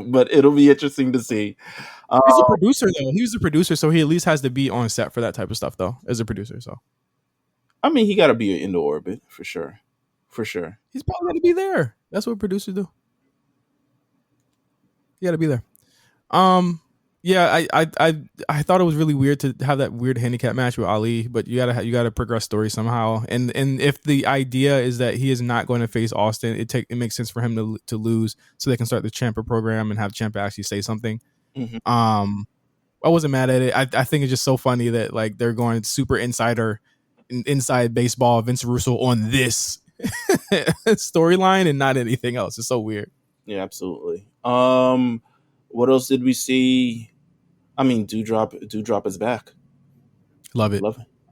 but it'll be interesting to see. He's a producer though. He was a producer, so he at least has to be on set for that type of stuff though, as a producer. So I mean, he got to be in the orbit for sure, for sure. he's probably got to be there. That's what producers do. You got to be there. Yeah, I thought it was really weird to have that weird handicap match with Ali, but you gotta progress story somehow. And if the idea is that he is not going to face Austin, it makes sense for him to lose so they can start the Ciampa program and have Ciampa actually say something. Mm-hmm. I wasn't mad at it. I think it's just so funny that like they're going super inside baseball Vince Russo on this storyline and not anything else. It's so weird. Yeah, absolutely. What else did we see? I mean, Dewdrop is back. Love it.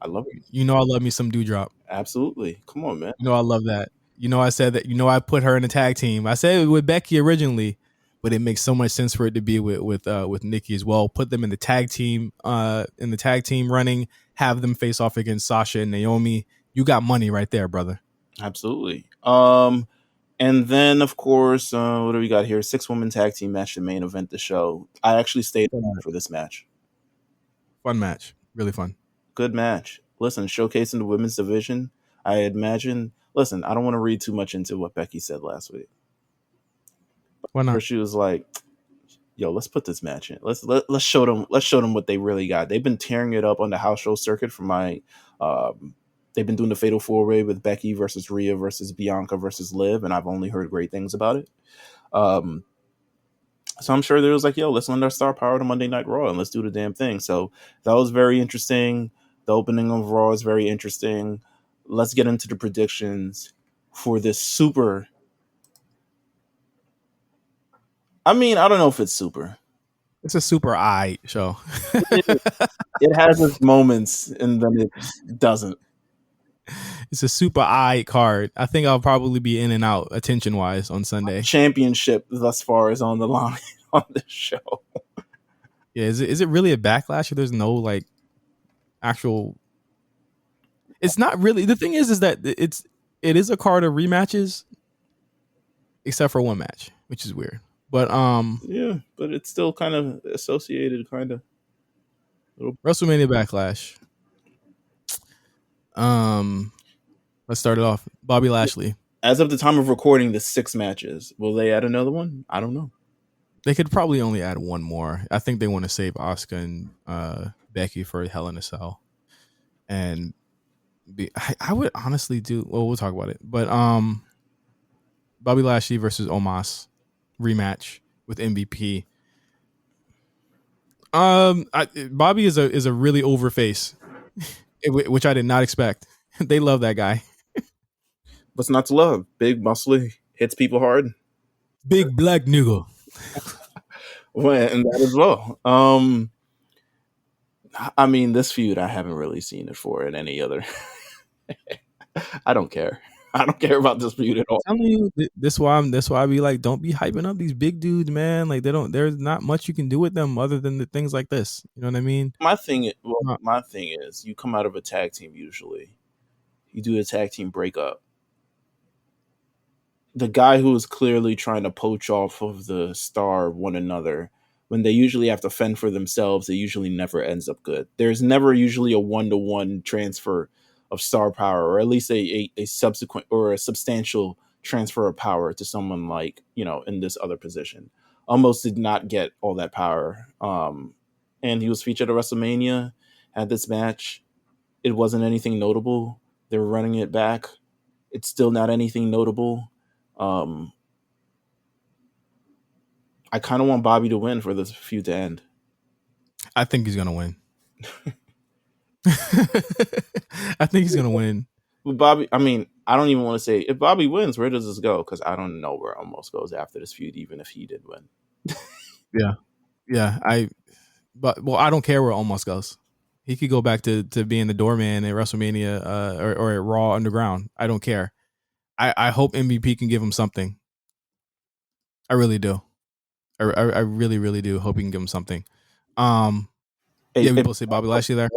I love it. You know I love me some Dewdrop. Absolutely. Come on, man. You know I love that. You know I said that. You know I put her in a tag team. I said it with Becky originally, but it makes so much sense for it to be with Nikki as well. Put them in the tag team running. Have them face off against Sasha and Naomi. You got money right there, brother. Absolutely. And then, of course, what do we got here? 6-woman tag team match, the main event, the show. I actually stayed for this match. Fun match. Really fun. Good match. Listen, showcasing the women's division, I imagine. Listen, I don't want to read too much into what Becky said last week. Why not? Where she was like, yo, let's put this match in. Let's show them what they really got. They've been tearing it up on the house show circuit for my they've been doing the Fatal 4-Way with Becky versus Rhea versus Bianca versus Liv, and I've only heard great things about it. So I'm sure there was like, yo, let's lend our star power to Monday Night Raw and let's do the damn thing. So that was very interesting. The opening of Raw is very interesting. Let's get into the predictions for this super. I mean, I don't know if it's super. It's a super eye show. It has its moments and then it doesn't. It's a super eye card. I think I'll probably be in and out attention wise on Sunday. Championship thus far is on the line on this show. Yeah, is it really a backlash if there's no like actual? It's not really. The thing is that it is a card of rematches, except for one match, which is weird. But yeah, but it's still kind of associated, kind of. WrestleMania Backlash. Let's start it off. Bobby Lashley. As of the time of recording, the 6 matches. Will they add another one? I don't know. They could probably only add one more. I think they want to save Asuka and Becky for Hell in a Cell. And I would honestly do. Well, we'll talk about it. But Bobby Lashley versus Omos rematch with MVP. Bobby is a really over face, which I did not expect. They love that guy. What's not to love? Big, muscly, hits people hard. Big black nigga. Well, and that as well. I mean, this feud, I haven't really seen it for in any other. I don't care. I don't care about this feud at all. I'm telling you, that's why I be like, don't be hyping up these big dudes, man. Like there's not much you can do with them other than the things like this. You know what I mean? My thing is, you come out of a tag team usually, you do a tag team breakup. The guy who is clearly trying to poach off of the star one another, when they usually have to fend for themselves, it usually never ends up good. There's never usually a 1-to-1 transfer of star power, or at least a subsequent or a substantial transfer of power to someone like, in this other position. Almost did not get all that power. And he was featured at WrestleMania, had this match. It wasn't anything notable. They were running it back. It's still not anything notable. I kind of want Bobby to win for this feud to end. I think he's gonna win. I think he's gonna win. Bobby, I mean, I don't even want to say if Bobby wins, where does this go? Because I don't know where Omos goes after this feud, even if he did win. Yeah. I don't care where Omos goes. He could go back to being the doorman at WrestleMania or at Raw Underground. I don't care. I hope MVP can give him something. I really do. I really, really do hope he can give him something. Yeah, we both say Bobby Lashley there.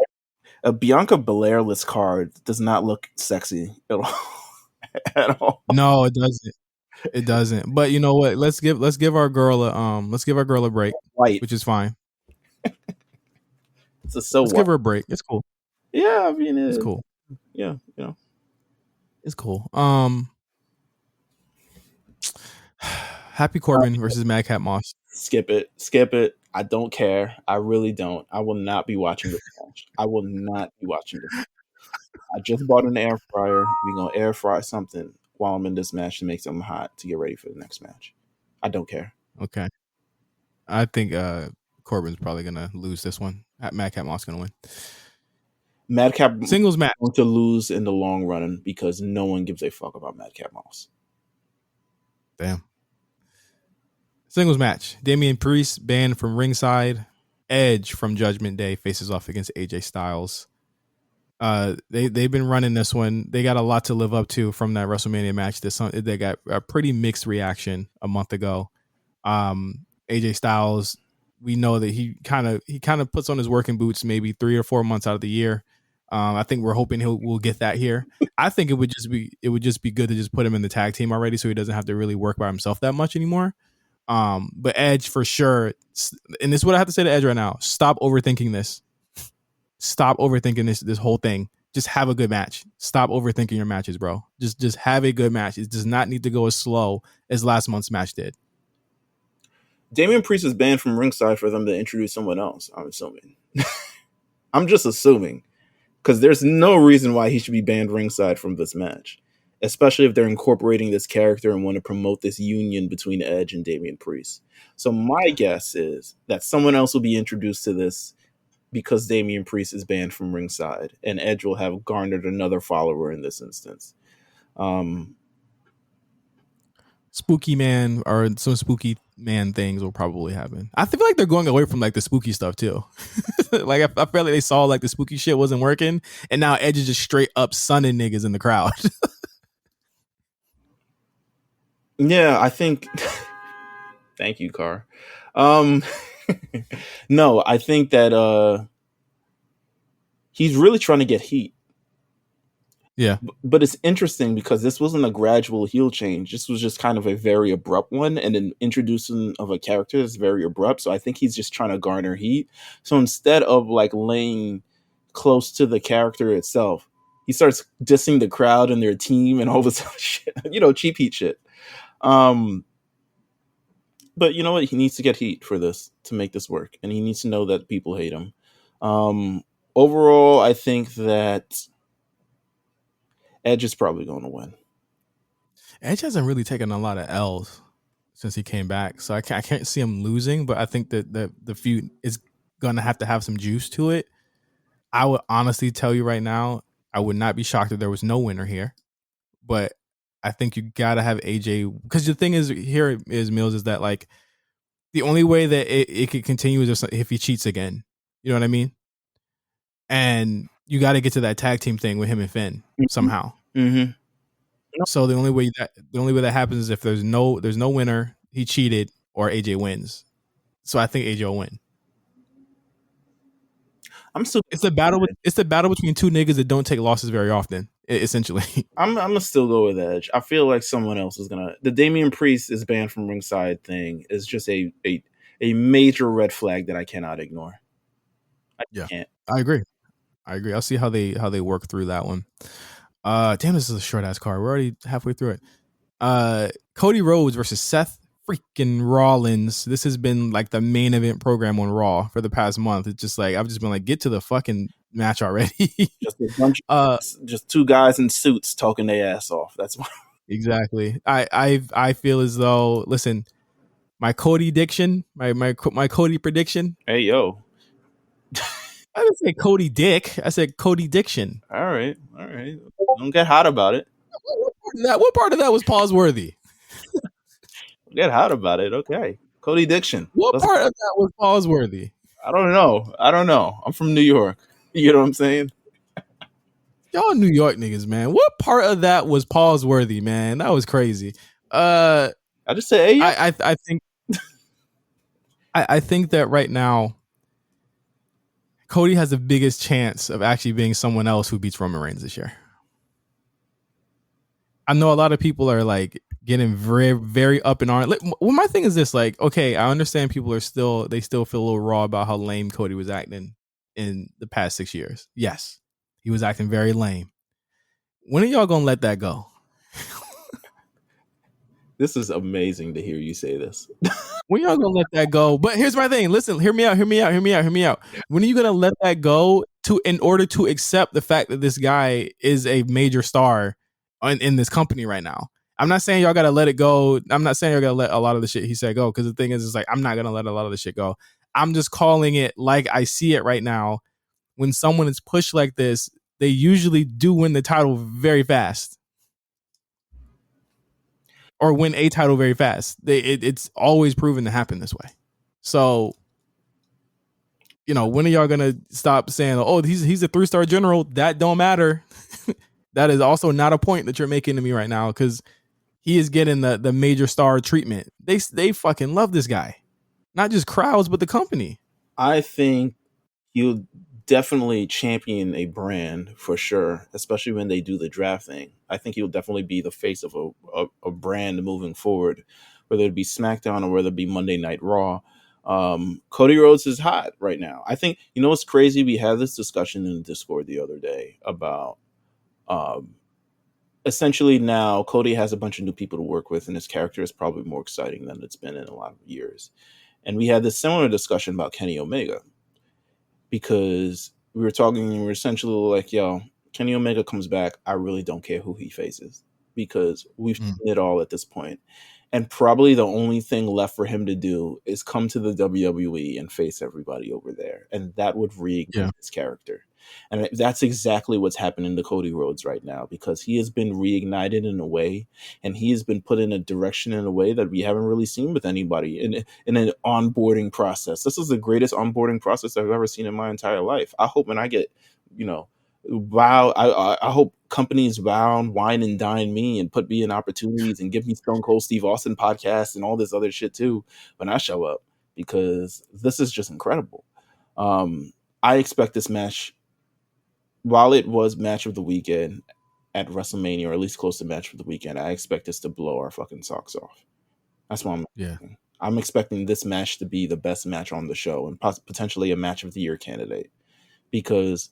A Bianca Belairless card does not look sexy at all. At all. No, it doesn't. It doesn't. But you know what? Let's give our girl a break, White. which is fine. It's so let's white. give her a break. It's cool. Yeah, I mean it's cool. Yeah, you know. It's cool. Happy Corbin versus Madcap Moss. Skip it. I don't care. I really don't. I will not be watching this match. I will not be watching this. I just bought an air fryer. We're going to air fry something while I'm in this match to make something hot to get ready for the next match. I don't care. Okay. I think Corbin's probably going to lose this one. Madcap Moss going to win. Madcap singles match going to lose in the long run because no one gives a fuck about Madcap Moss. Damn. Singles match. Damian Priest banned from ringside. Edge from Judgment Day faces off against AJ Styles. They've been running this one. They got a lot to live up to from that WrestleMania match. They got a pretty mixed reaction a month ago. AJ Styles, we know that he kind of puts on his working boots maybe 3 or 4 months out of the year. I think we're hoping we'll get that here. I think it would just be good to just put him in the tag team already, so he doesn't have to really work by himself that much anymore. But Edge for sure, and this is what I have to say to Edge right now: stop overthinking this. Stop overthinking this whole thing. Just have a good match. Stop overthinking your matches, bro. Just have a good match. It does not need to go as slow as last month's match did. Damian Priest is banned from ringside for them to introduce someone else, I'm assuming. I'm just assuming. Because there's no reason why he should be banned ringside from this match. Especially if they're incorporating this character and want to promote this union between Edge and Damian Priest. So my guess is that someone else will be introduced to this because Damian Priest is banned from ringside, and Edge will have garnered another follower in this instance. Spooky Man or some spooky man things will probably happen. I feel like they're going away from like the spooky stuff too. Like I feel like they saw like the spooky shit wasn't working, and now Edge is just straight up sunning niggas in the crowd. Yeah, I think. Thank you, Carr. No, I think that he's really trying to get heat. Yeah. But it's interesting because this wasn't a gradual heel change. This was just kind of a very abrupt one, and an introducing of a character is very abrupt. So I think he's just trying to garner heat. So instead of like laying close to the character itself, he starts dissing the crowd and their team and all this shit, cheap heat shit. But you know what? He needs to get heat for this to make this work, and he needs to know that people hate him. Overall, I think that Edge is probably going to win. Edge hasn't really taken a lot of L's since he came back, so I can't see him losing. But I think that the feud is going to have some juice to it. I would honestly tell you right now, I would not be shocked if there was no winner here. But I think you got to have AJ, because the thing is here is Mills is that like the only way that it could continue is if he cheats again. You know what I mean? And you got to get to that tag team thing with him and Finn somehow. Mm-hmm. So the only way that happens is if there's no winner, he cheated, or AJ wins. So I think AJ will win. It's the battle between two niggas that don't take losses very often. Essentially, I'm gonna still go with Edge. I feel like someone else is gonna. The Damian Priest is banned from ringside thing is just a major red flag that I cannot ignore. I can't. I agree. I'll see how they work through that one. Damn, this is a short ass card. We're already halfway through it. Cody Rhodes versus Seth freaking Rollins. This has been like the main event program on Raw for the past month. It's just like I've just been like, get to the fucking match already. Just a bunch of just two guys in suits talking their ass off. That's why. Exactly. I feel as though, listen, my Cody diction, my Cody prediction. Hey yo. I didn't say Cody Dick. I said Cody Diction. All right. Don't get hot about it. What part of that was pause worthy? Get hot about it. Okay. Cody Diction. What part of that was pause worthy? I don't know. I'm from New York. You know what I'm saying? Y'all New York niggas, man. What part of that was pause worthy, man? That was crazy. I just say, hey, I think I think that right now Cody has the biggest chance of actually being someone else who beats Roman Reigns this year. I know a lot of people are like getting very, very up in arms. Like, well, my thing is this: like, okay, I understand people are still feel a little raw about how lame Cody was acting in the past 6 years. Yes, he was acting very lame. When are y'all gonna let that go? This is amazing to hear you say this. When y'all gonna let that go? But here's my thing. Listen, hear me out. When are you gonna let that go in order to accept the fact that this guy is a major star in this company right now? I'm not saying y'all gotta let it go. I'm not saying y'all gotta let a lot of the shit he said go, because the thing is like, I'm not gonna let a lot of the shit go. I'm just calling it like I see it right now. When someone is pushed like this, they usually do win the title very fast. Or win a title very fast. It's always proven to happen this way. So, when are y'all gonna stop saying, "Oh, he's a 3-star general"? That don't matter. That is also not a point that you're making to me right now, because he is getting the major star treatment. They fucking love this guy, not just crowds, but the company. I think he'll definitely champion a brand for sure, especially when they do the draft thing. I think he'll definitely be the face of a brand moving forward, whether it be SmackDown or whether it be Monday Night Raw. Cody Rhodes is hot right now. I think, what's crazy? We had this discussion in the Discord the other day about essentially now Cody has a bunch of new people to work with, and his character is probably more exciting than it's been in a lot of years. And we had this similar discussion about Kenny Omega, because we were talking and we were essentially like, yo, Kenny Omega comes back, I really don't care who he faces, because we've seen it all at this point. And probably the only thing left for him to do is come to the WWE and face everybody over there. And that would reignite his character. And that's exactly what's happening to Cody Rhodes right now, because he has been reignited in a way, and he has been put in a direction in a way that we haven't really seen with anybody in an onboarding process. This is the greatest onboarding process I've ever seen in my entire life. I hope when I get, wow, I hope companies wine and dine me and put me in opportunities and give me Stone Cold Steve Austin podcasts and all this other shit too when I show up, because this is just incredible. I expect this match, while it was match of the weekend at WrestleMania, or at least close to match of the weekend, I expect this to blow our fucking socks off. That's what I'm expecting. I'm expecting this match to be the best match on the show, and potentially a match of the year candidate, because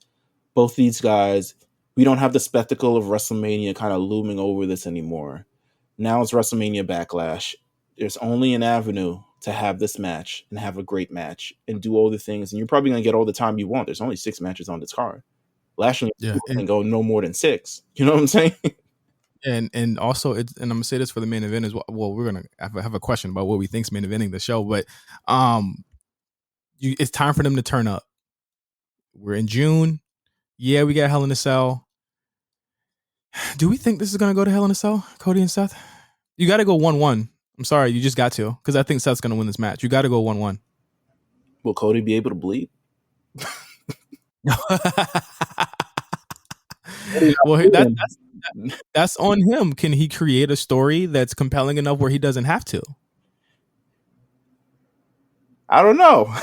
both these guys, we don't have the spectacle of WrestleMania kind of looming over this anymore. Now it's WrestleMania Backlash. There's only an avenue to have this match and have a great match and do all the things, and you're probably going to get all the time you want. There's only 6 matches on this card. Last year, and go no more than 6. You know what I'm saying? And also, and I'm gonna say this for the main event as well. Well, we're gonna have a question about what we think's main eventing the show, but it's time for them to turn up. We're in June. Yeah, we got Hell in a Cell. Do we think this is gonna go to Hell in a Cell, Cody and Seth? You got to go 1-1. I'm sorry, you just got to, because I think Seth's gonna win this match. You got to go 1-1. Will Cody be able to bleed? Well, that's on him. Can he create a story that's compelling enough where he doesn't have to? I don't know.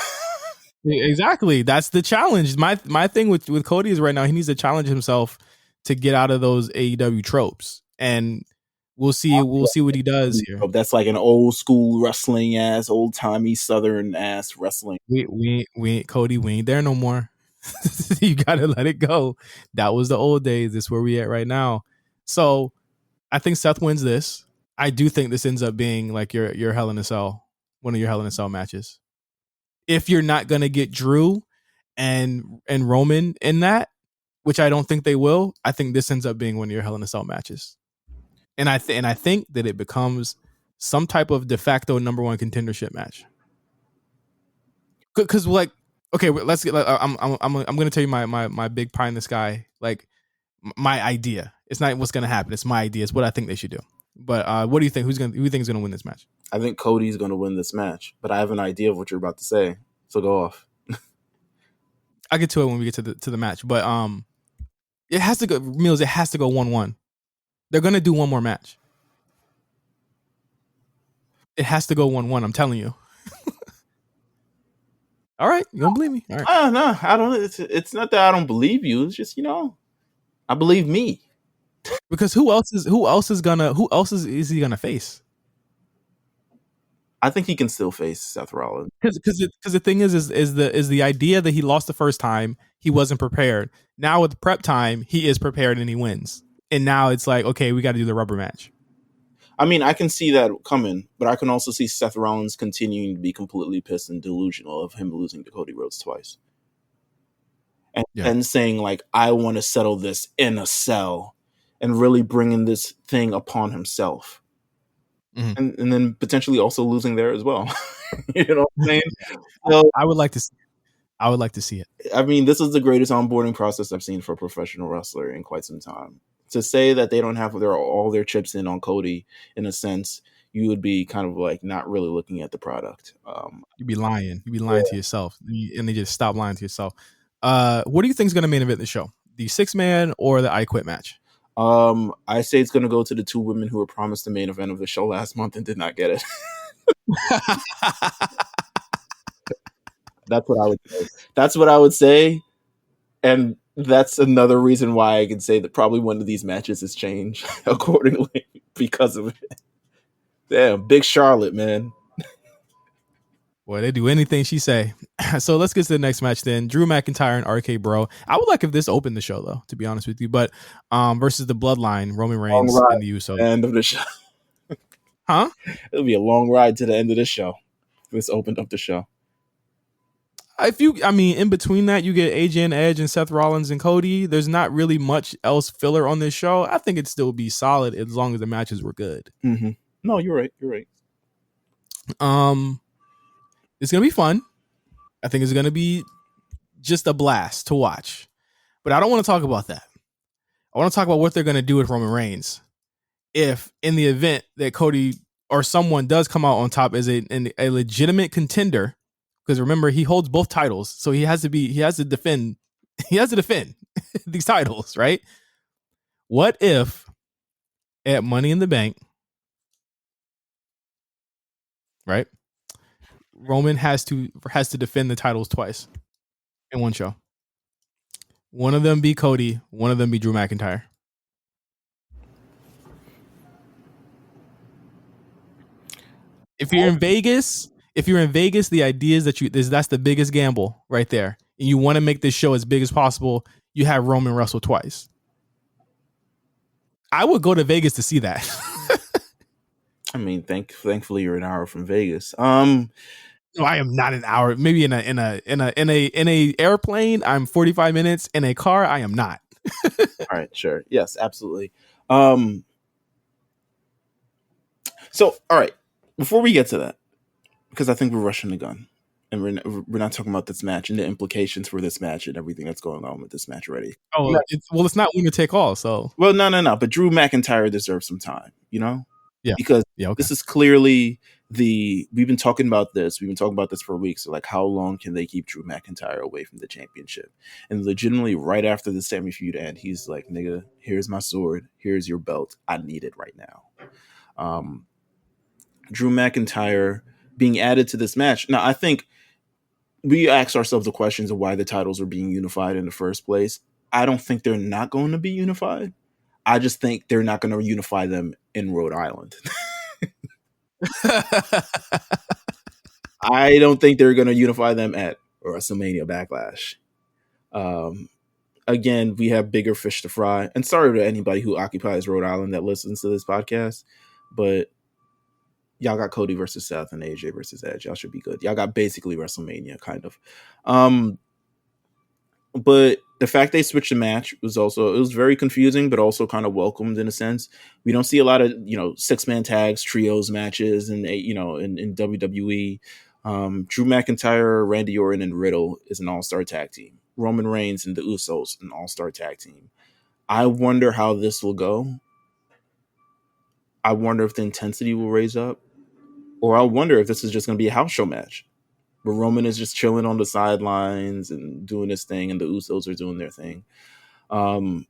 Exactly. That's the challenge. My thing with Cody is right now he needs to challenge himself to get out of those AEW tropes, and we'll see what he does here. That's like an old school wrestling ass, old timey Southern ass wrestling. We Cody, we ain't there no more. You gotta let it go. That was the old days. This is where we at right now. So I think Seth wins this. I do think this ends up being like your Hell in a Cell, one of your Hell in a Cell matches. If you're not gonna get Drew and Roman in that, which I don't think they will, I think this ends up being one of your Hell in a Cell matches. And I think that it becomes some type of de facto number 1 contendership match. Because like, okay, let's get. I'm gonna tell you my big pie in the sky, like my idea. It's not what's gonna happen. It's my idea. It's what I think they should do. But what do you think? Who do you think is gonna win this match? I think Cody's gonna win this match, but I have an idea of what you're about to say. So go off. I'll get to it when we get to the match. But it has to go, Mills. It has to go 1-1. They're gonna do one more match. It has to go 1-1. I'm telling you. All right, you don't believe me? All right. No, I don't. It's not that I don't believe you. It's just I believe me. Because who else is is he gonna face? I think he can still face Seth Rollins. Because the thing is the idea that he lost the first time, he wasn't prepared. Now with prep time, he is prepared and he wins. And now it's like, okay, we got to do the rubber match. I mean, I can see that coming, but I can also see Seth Rollins continuing to be completely pissed and delusional of him losing to Cody Rhodes twice. And saying, like, I want to settle this in a cell, and really bringing this thing upon himself. Mm-hmm. And then potentially also losing there as well. You know what I'm saying? So, I would like to see it. I mean, this is the greatest onboarding process I've seen for a professional wrestler in quite some time. To say that they don't have all their chips in on Cody, in a sense, you would be kind of like not really looking at the product. You'd be lying. You'd be lying to yourself, and then just stop lying to yourself. What do you think is going to main event the show? The 6-man or the I Quit match? I say it's going to go to the two women who were promised the main event of the show last month and did not get it. That's what I would say. That's what I would say. And that's another reason why I can say that probably one of these matches has changed accordingly because of it. Damn, Big Charlotte, man. Boy, they do anything she say. So let's get to the next match then. Drew McIntyre and RK Bro. I would like if this opened the show, though, to be honest with you. But versus the Bloodline, Roman Reigns and the Usos. End of the show. Huh? It'll be a long ride to the end of the show. This opened up the show. In between that, you get AJ and Edge and Seth Rollins and Cody. There's not really much else filler on this show. I think it'd still be solid as long as the matches were good. Mm-hmm. No, you're right. You're right. It's going to be fun. I think it's going to be just a blast to watch. But I don't want to talk about that. I want to talk about what they're going to do with Roman Reigns. If in the event that Cody or someone does come out on top as a legitimate contender, because remember, he holds both titles. So he has to defend these titles, right? What if at Money in the Bank, right? Roman has to defend the titles twice in one show. One of them be Cody, one of them be Drew McIntyre. If you're in Vegas, the idea is that that's the biggest gamble right there. And you want to make this show as big as possible, you have Roman wrestle twice. I would go to Vegas to see that. I mean, thankfully you're an hour from Vegas. No, I am not an hour. Maybe in a airplane, I'm 45 minutes. In a car, I am not. All right, sure. Yes, absolutely. So, all right, before we get to that, because I think we're rushing the gun, and we're not talking about this match and the implications for this match and everything that's going on with this match already. Oh, it's not winner take all. So, well, no. But Drew McIntyre deserves some time, Yeah. Because this is clearly we've been talking about this. We've been talking about this for weeks. So, like, how long can they keep Drew McIntyre away from the championship? And legitimately, right after the Sammy feud end, he's like, "Nigga, here's my sword. Here's your belt. I need it right now." Drew McIntyre being added to this match. Now, I think we ask ourselves the questions of why the titles are being unified in the first place. I don't think they're not going to be unified. I just think they're not going to unify them in Rhode Island. I don't think they're going to unify them at WrestleMania Backlash. Again, we have bigger fish to fry. And sorry to anybody who occupies Rhode Island that listens to this podcast, but y'all got Cody versus Seth and AJ versus Edge. Y'all should be good. Y'all got basically WrestleMania, kind of. But the fact they switched the match was very confusing, but also kind of welcomed in a sense. We don't see a lot of 6-man tags, trios matches, and in WWE. Drew McIntyre, Randy Orton, and Riddle is an all-star tag team. Roman Reigns and the Usos, an all-star tag team. I wonder how this will go. I wonder if the intensity will raise up, or I wonder if this is just going to be a house show match. But Roman is just chilling on the sidelines and doing his thing, and the Usos are doing their thing. Drew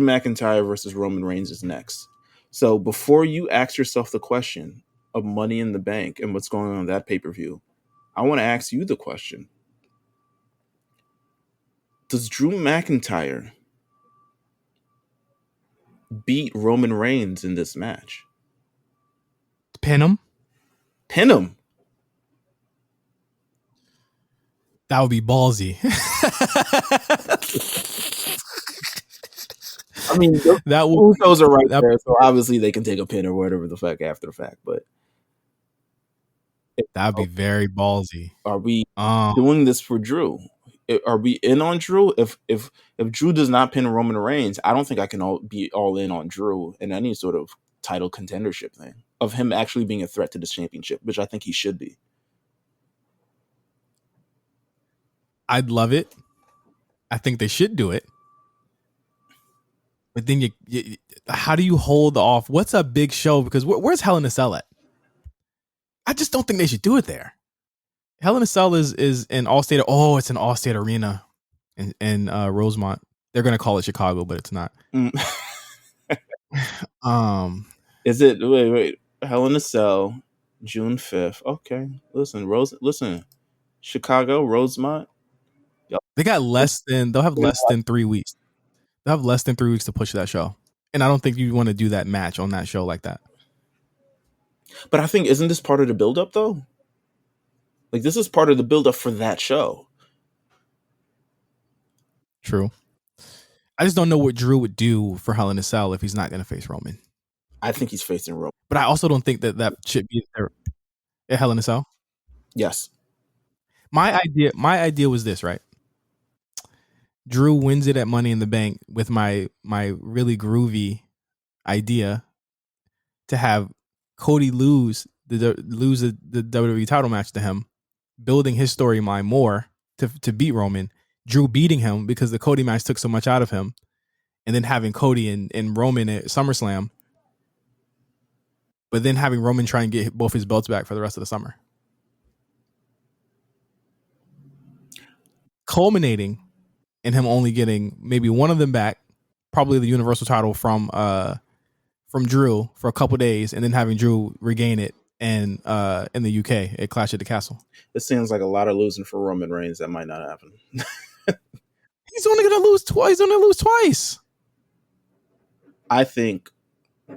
McIntyre versus Roman Reigns is next. So before you ask yourself the question of Money in the Bank and what's going on in that pay-per-view, I want to ask you the question. Does Drew McIntyre beat Roman Reigns in this match? Pin him? Pin him? That would be ballsy. I mean, that would, those are right there, so obviously they can take a pin or whatever the fuck after the fact. But that would be very ballsy. Are we doing this for Drew? Are we in on Drew? If Drew does not pin Roman Reigns, I don't think I can be all in on Drew in any sort of title contendership thing of him actually being a threat to this championship, which I think he should be. I'd love it. I think they should do it. But then you how do you hold off? What's a big show? Because where's Hell in a Cell at? I just don't think they should do it there. Hell in a Cell is an Allstate. Oh, it's an Allstate Arena in Rosemont. They're gonna call it Chicago, but it's not. Is it? Wait. Hell in a Cell, June 5th. Okay, listen. Chicago, Rosemont. They got they'll have less than 3 weeks. They'll have less than 3 weeks to push that show. And I don't think you want to do that match on that show like that. But I think, isn't this part of the build-up, though? Like, this is part of the build-up for that show. True. I just don't know what Drew would do for Hell in a Cell if he's not going to face Roman. I think he's facing Roman. But I also don't think that should be at Hell in a Cell. Yes. My idea was this, right? Drew wins it at Money in the Bank with my really groovy idea to have Cody lose the WWE title match to him, building his storyline more to beat Roman. Drew beating him because the Cody match took so much out of him, and then having Cody and Roman at SummerSlam, but then having Roman try and get both his belts back for the rest of the summer, culminating in him only getting maybe one of them back, probably the Universal title from Drew for a couple days, and then having Drew regain it in the UK at Clash at the Castle. It seems like a lot of losing for Roman Reigns. That might not happen. He's only going to lose twice. He's only going to lose twice. I think,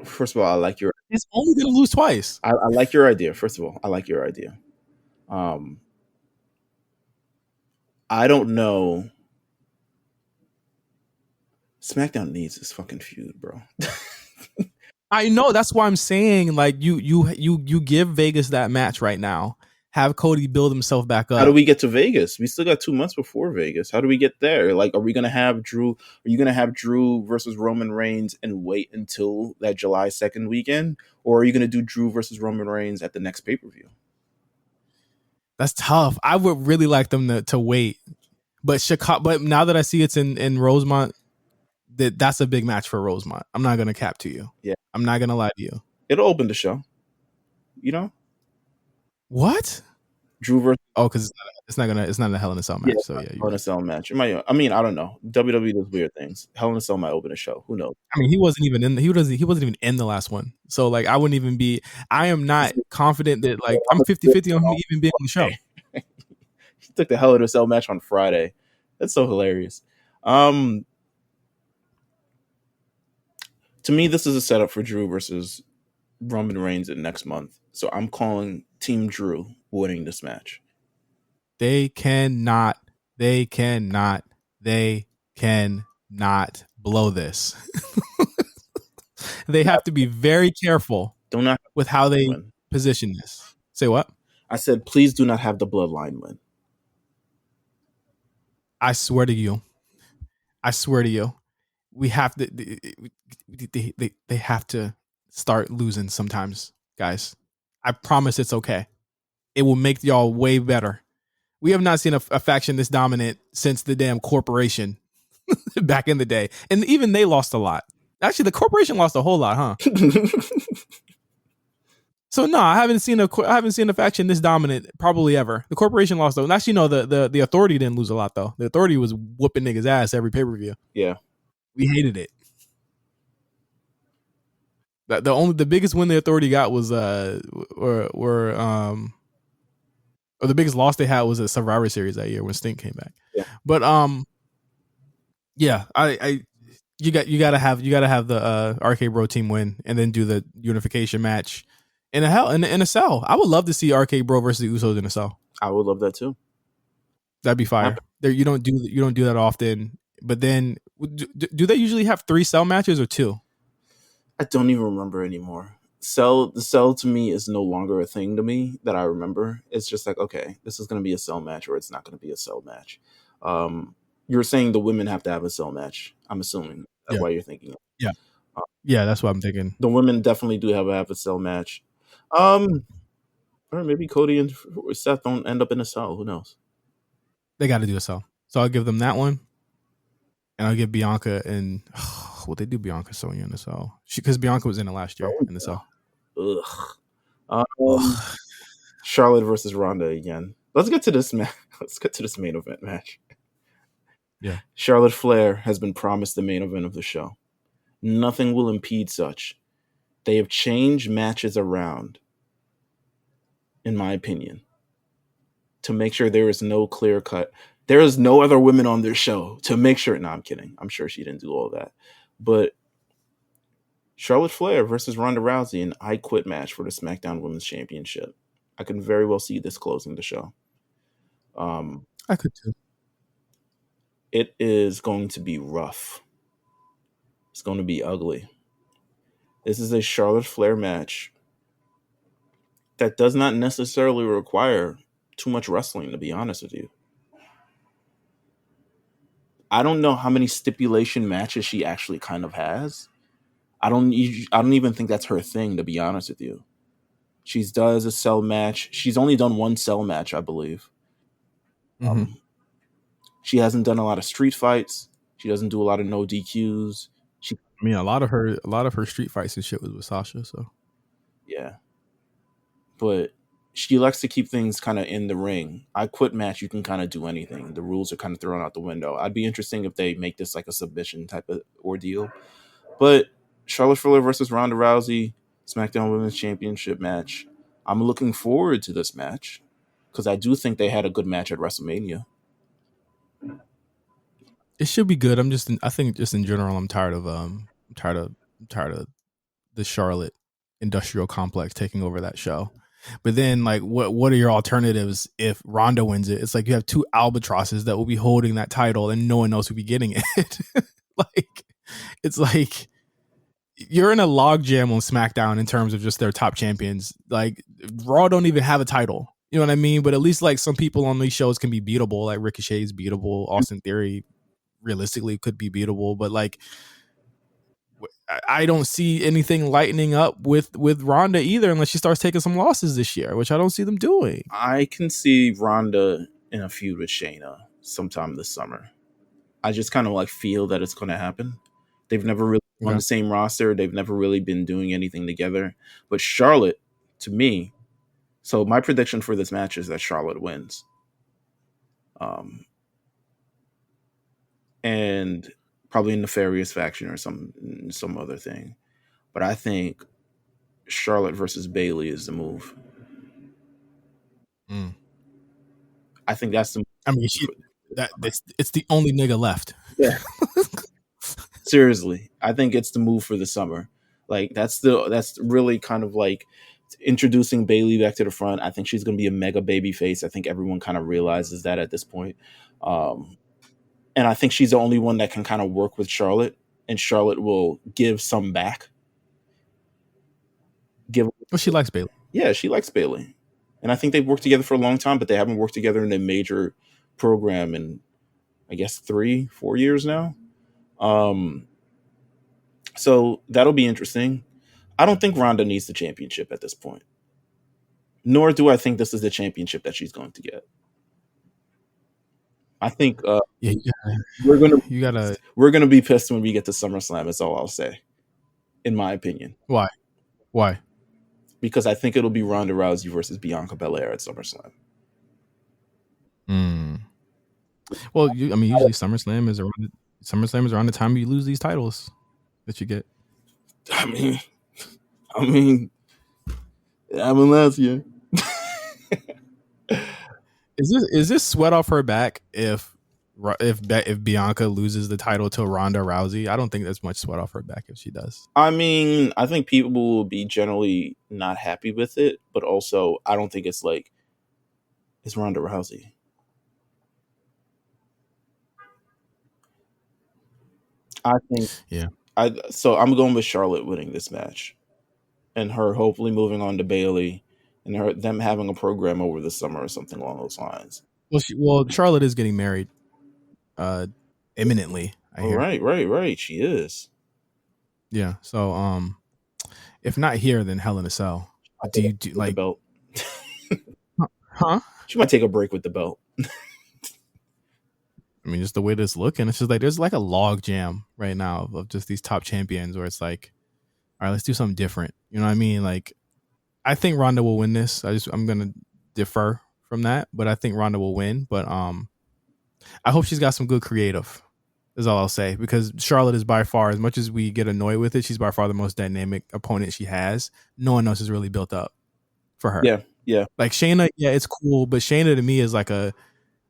first of all, I like your... He's only going to lose twice. I like your idea. First of all, I like your idea. I don't know. SmackDown needs this fucking feud, bro. I know. That's why I'm saying, like, you give Vegas that match right now. Have Cody build himself back up. How do we get to Vegas? We still got 2 months before Vegas. How do we get there? Like, are we gonna have Drew? Are you gonna have Drew versus Roman Reigns and wait until that July 2nd weekend, or are you gonna do Drew versus Roman Reigns at the next pay-per-view? That's tough. I would really like them to wait, but Chicago. But now that I see it's in Rosemont, that's a big match for Rosemont. I'm not gonna cap to you. Yeah, I'm not gonna lie to you. It'll open the show. You know what? Drew versus because it's not a Hell in a Cell match. So yeah, Hell in a Cell match. I mean, I don't know. WWE does weird things. Hell in a Cell might open a show. Who knows? I mean, he wasn't even even in the last one. So like, I wouldn't even be. I am not confident that like I'm 50-50 on him even being on the show. He took the Hell in a Cell match on Friday. That's so hilarious. To me, this is a setup for Drew versus Roman Reigns in next month. So I'm calling Team Drew winning this match. They cannot blow this. They have to be very careful with how they position this. Say what? I said, please do not have the Bloodline win. I swear to you. We have to. They have to start losing sometimes, guys. I promise it's okay. It will make y'all way better. We have not seen a faction this dominant since the damn Corporation back in the day, and even they lost a lot. Actually, the Corporation lost a whole lot, huh? So no, I haven't seen a faction this dominant probably ever. The Corporation lost though. Actually, no, the Authority didn't lose a lot though. The Authority was whooping niggas' ass every pay-per-view. Yeah, we hated it. The biggest win the Authority got was or the biggest loss they had was a Survivor Series that year when Sting came back. Yeah. But yeah, you gotta have the RK Bro team win and then do the unification match in a cell. I would love to see RK Bro versus the Usos in a cell. I would love that too. That'd be fire. There, you don't do that often. But then, do they usually have 3 cell matches or 2? I don't even remember anymore. The cell to me is no longer a thing to me that I remember. It's just like, okay, this is going to be a cell match or it's not going to be a cell match. You're saying the women have to have a cell match. I'm assuming that's why you're thinking. Yeah. Yeah, that's what I'm thinking. The women definitely do have a cell match. Or maybe Cody and Seth don't end up in a cell. Who knows? They got to do a cell. So I'll give them that one. And I'll give Bianca and they do Bianca Sonya in the cell. Because Bianca was in it last year in the cell. Charlotte versus Ronda again. Let's get to this Let's get to this main event match. Yeah. Charlotte Flair has been promised the main event of the show. Nothing will impede such. They have changed matches around, in my opinion, to make sure there is no clear cut. There is no other women on their show to make sure. No, I'm kidding. I'm sure she didn't do all that. But Charlotte Flair versus Ronda Rousey, an I Quit match for the SmackDown Women's Championship. I can very well see this closing the show. I could too. It is going to be rough. It's going to be ugly. This is a Charlotte Flair match that does not necessarily require too much wrestling, to be honest with you. I don't know how many stipulation matches she actually kind of has. I don't even think that's her thing, to be honest with you. She does a cell match. She's only done 1 cell match, I believe. Mm-hmm. She hasn't done a lot of street fights. She doesn't do a lot of no DQs. A lot of her street fights and shit was with Sasha. So yeah, but she likes to keep things kind of in the ring. I Quit match, you can kind of do anything. The rules are kind of thrown out the window. I'd be interesting if they make this like a submission type of ordeal. But Charlotte Flair versus Ronda Rousey, SmackDown Women's Championship match. I'm looking forward to this match because I do think they had a good match at WrestleMania. It should be good. I think just in general, I'm tired of the Charlotte industrial complex taking over that show. But then, like, what are your alternatives if Ronda wins it? It's like you have 2 albatrosses that will be holding that title, and no one else will be getting it. Like, it's like you're in a logjam on SmackDown in terms of just their top champions. Like, Raw don't even have a title. You know what I mean? But at least like some people on these shows can be beatable. Like Ricochet's beatable. Austin Theory realistically could be beatable. But like, I don't see anything lightening up with Ronda either unless she starts taking some losses this year, which I don't see them doing. I can see Ronda in a feud with Shayna sometime this summer. I just kind of like feel that it's going to happen. They've never really on the same roster. They've never really been doing anything together. But Charlotte, to me, so my prediction for this match is that Charlotte wins. And probably a nefarious faction or some other thing. But I think Charlotte versus Bayley is the move. I think that's the move. It's the only nigga left. Yeah. Seriously, I think it's the move for the summer. Like that's really kind of like introducing Bayley back to the front. I think she's going to be a mega baby face. I think everyone kind of realizes that at this point. And I think she's the only one that can kind of work with Charlotte, and Charlotte will give some back. She likes Bayley. Yeah, she likes Bayley. And I think they've worked together for a long time, but they haven't worked together in a major program in, I guess, 3-4 years now. So that'll be interesting. I don't think Ronda needs the championship at this point. Nor do I think this is the championship that she's going to get. I think we're gonna be pissed when we get to SummerSlam. That's all I'll say, in my opinion. Why? Because I think it'll be Ronda Rousey versus Bianca Belair at SummerSlam. Well, usually SummerSlam is around the time you lose these titles that you get. I mean, last year. Is this sweat off her back if Bianca loses the title to Ronda Rousey? I don't think there's much sweat off her back if she does. I mean, I think people will be generally not happy with it, but also I don't think it's like it's Ronda Rousey. I think so I'm going with Charlotte winning this match, and her hopefully moving on to Bailey, and them having a program over the summer or something along those lines. Well, Charlotte is getting married, imminently. I hear. Right. She is. Yeah. So, if not here, then Hell in a Cell. Do you like the belt? Huh? She might take a break with the belt. I mean, just the way this looking, it's just like there's like a log jam right now of just these top champions where it's like, all right, let's do something different. You know what I mean? Like, I think Ronda will win this. I'm gonna defer from that, but I think Ronda will win. But I hope she's got some good creative. Is all I'll say, because Charlotte is by far, as much as we get annoyed with it, she's by far the most dynamic opponent she has. No one else is really built up for her. Yeah. Like Shayna, yeah, it's cool, but Shayna to me is like a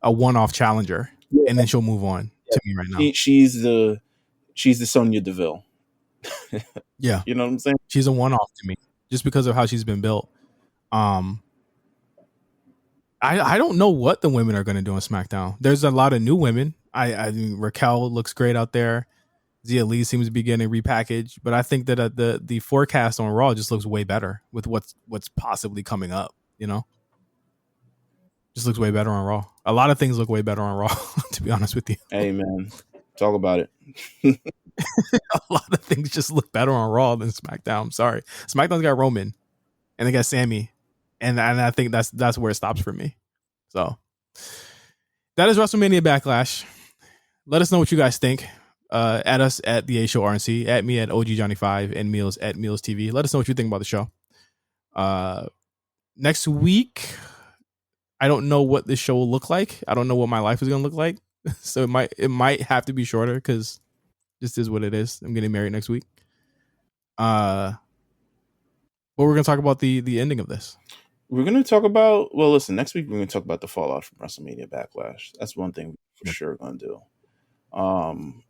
one-off challenger, and then she'll move on to me right now. She's the Sonya Deville. Yeah, you know what I'm saying? She's a one-off to me just because of how she's been built. I don't know what the women are going to do on SmackDown. There's a lot of new women. I mean, Raquel looks great out there. Zia Lee seems to be getting repackaged, but I think that the forecast on Raw just looks way better with what's possibly coming up. You know, just looks way better on Raw. A lot of things look way better on Raw, to be honest with you. Hey man, talk about it. A lot of things just look better on Raw than SmackDown. I'm sorry, SmackDown's got Roman, and they got Sammy, and I think that's where it stops for me. So that is WrestleMania Backlash. Let us know what you guys think. At us at the A Show RNC, at me at OG Johnny 5, and Meals at Meals TV. Let us know what you think about the show. Next week, I don't know what this show will look like. I don't know what my life is going to look like. So it might have to be shorter because this is what it is. I'm getting married next week. But we're going to talk about the ending of this. We're going to talk about, well, listen, next week we're going to talk about the fallout from WrestleMania Backlash. That's one thing we're for sure going to do. And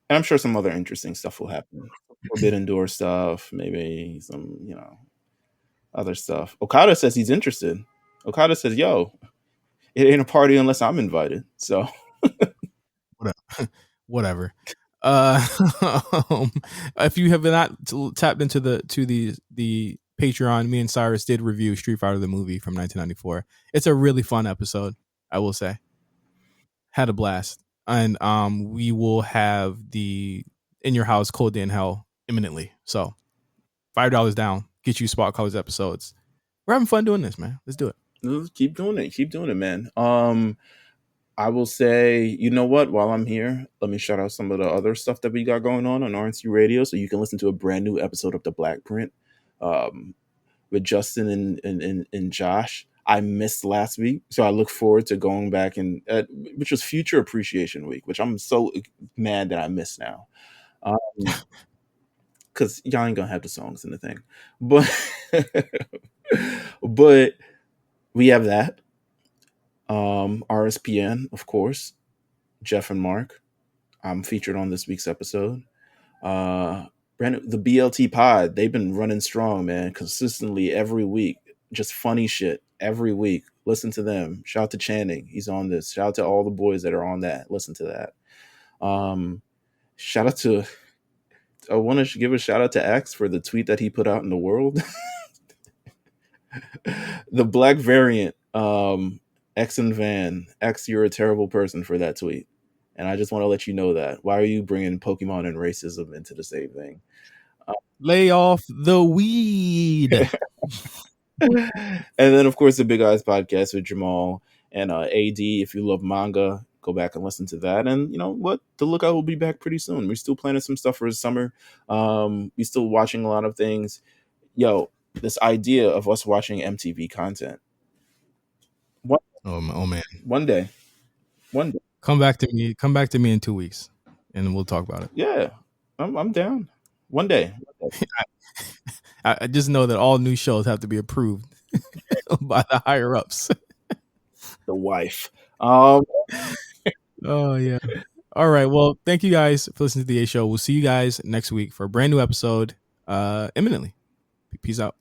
I'm sure some other interesting stuff will happen. Forbidden Door stuff, maybe some, other stuff. Okada says he's interested. Okada says, yo, it ain't a party unless I'm invited. So whatever. If you have not tapped into the Patreon, me and Cyrus did review Street Fighter the movie from 1994. It's a really fun episode, I will say. Had a blast. And we will have the In Your House Cold Day in Hell imminently. So $5 down, get you Spot Colors episodes. We're having fun doing this, man. Let's do it. Keep doing it, man. I will say, you know what? While I'm here, let me shout out some of the other stuff that we got going on RNC Radio, so you can listen to a brand new episode of The Black Print with Justin and Josh. I missed last week, so I look forward to going back which was Future Appreciation Week, which I'm so mad that I missed now. Because y'all ain't gonna have the songs in the thing. But we have that. RSPN, of course. Jeff and Mark. I'm featured on this week's episode. The BLT Pod, they've been running strong, man, consistently every week. Just funny shit every week. Listen to them. Shout out to Channing. He's on this. Shout out to all the boys that are on that. Listen to that. Shout out to, I want to give a shout out to X for the tweet that he put out in the world. The black variant, X and Van. X, you're a terrible person for that tweet. And I just want to let you know that. Why are you bringing Pokemon and racism into the same thing? Lay off the weed. And then, of course, the Big Eyes podcast with Jamal and AD. If you love manga, go back and listen to that. And you know what? The Lookout will be back pretty soon. We're still planning some stuff for the summer. We're still watching a lot of things. Yo, this idea of us watching MTV content. Oh man. One day. Come back to me in 2 weeks and we'll talk about it. Yeah. I'm down. One day. I just know that all new shows have to be approved by the higher ups. The wife. Oh yeah. All right. Well, thank you guys for listening to the A Show. We'll see you guys next week for a brand new episode imminently. Peace out.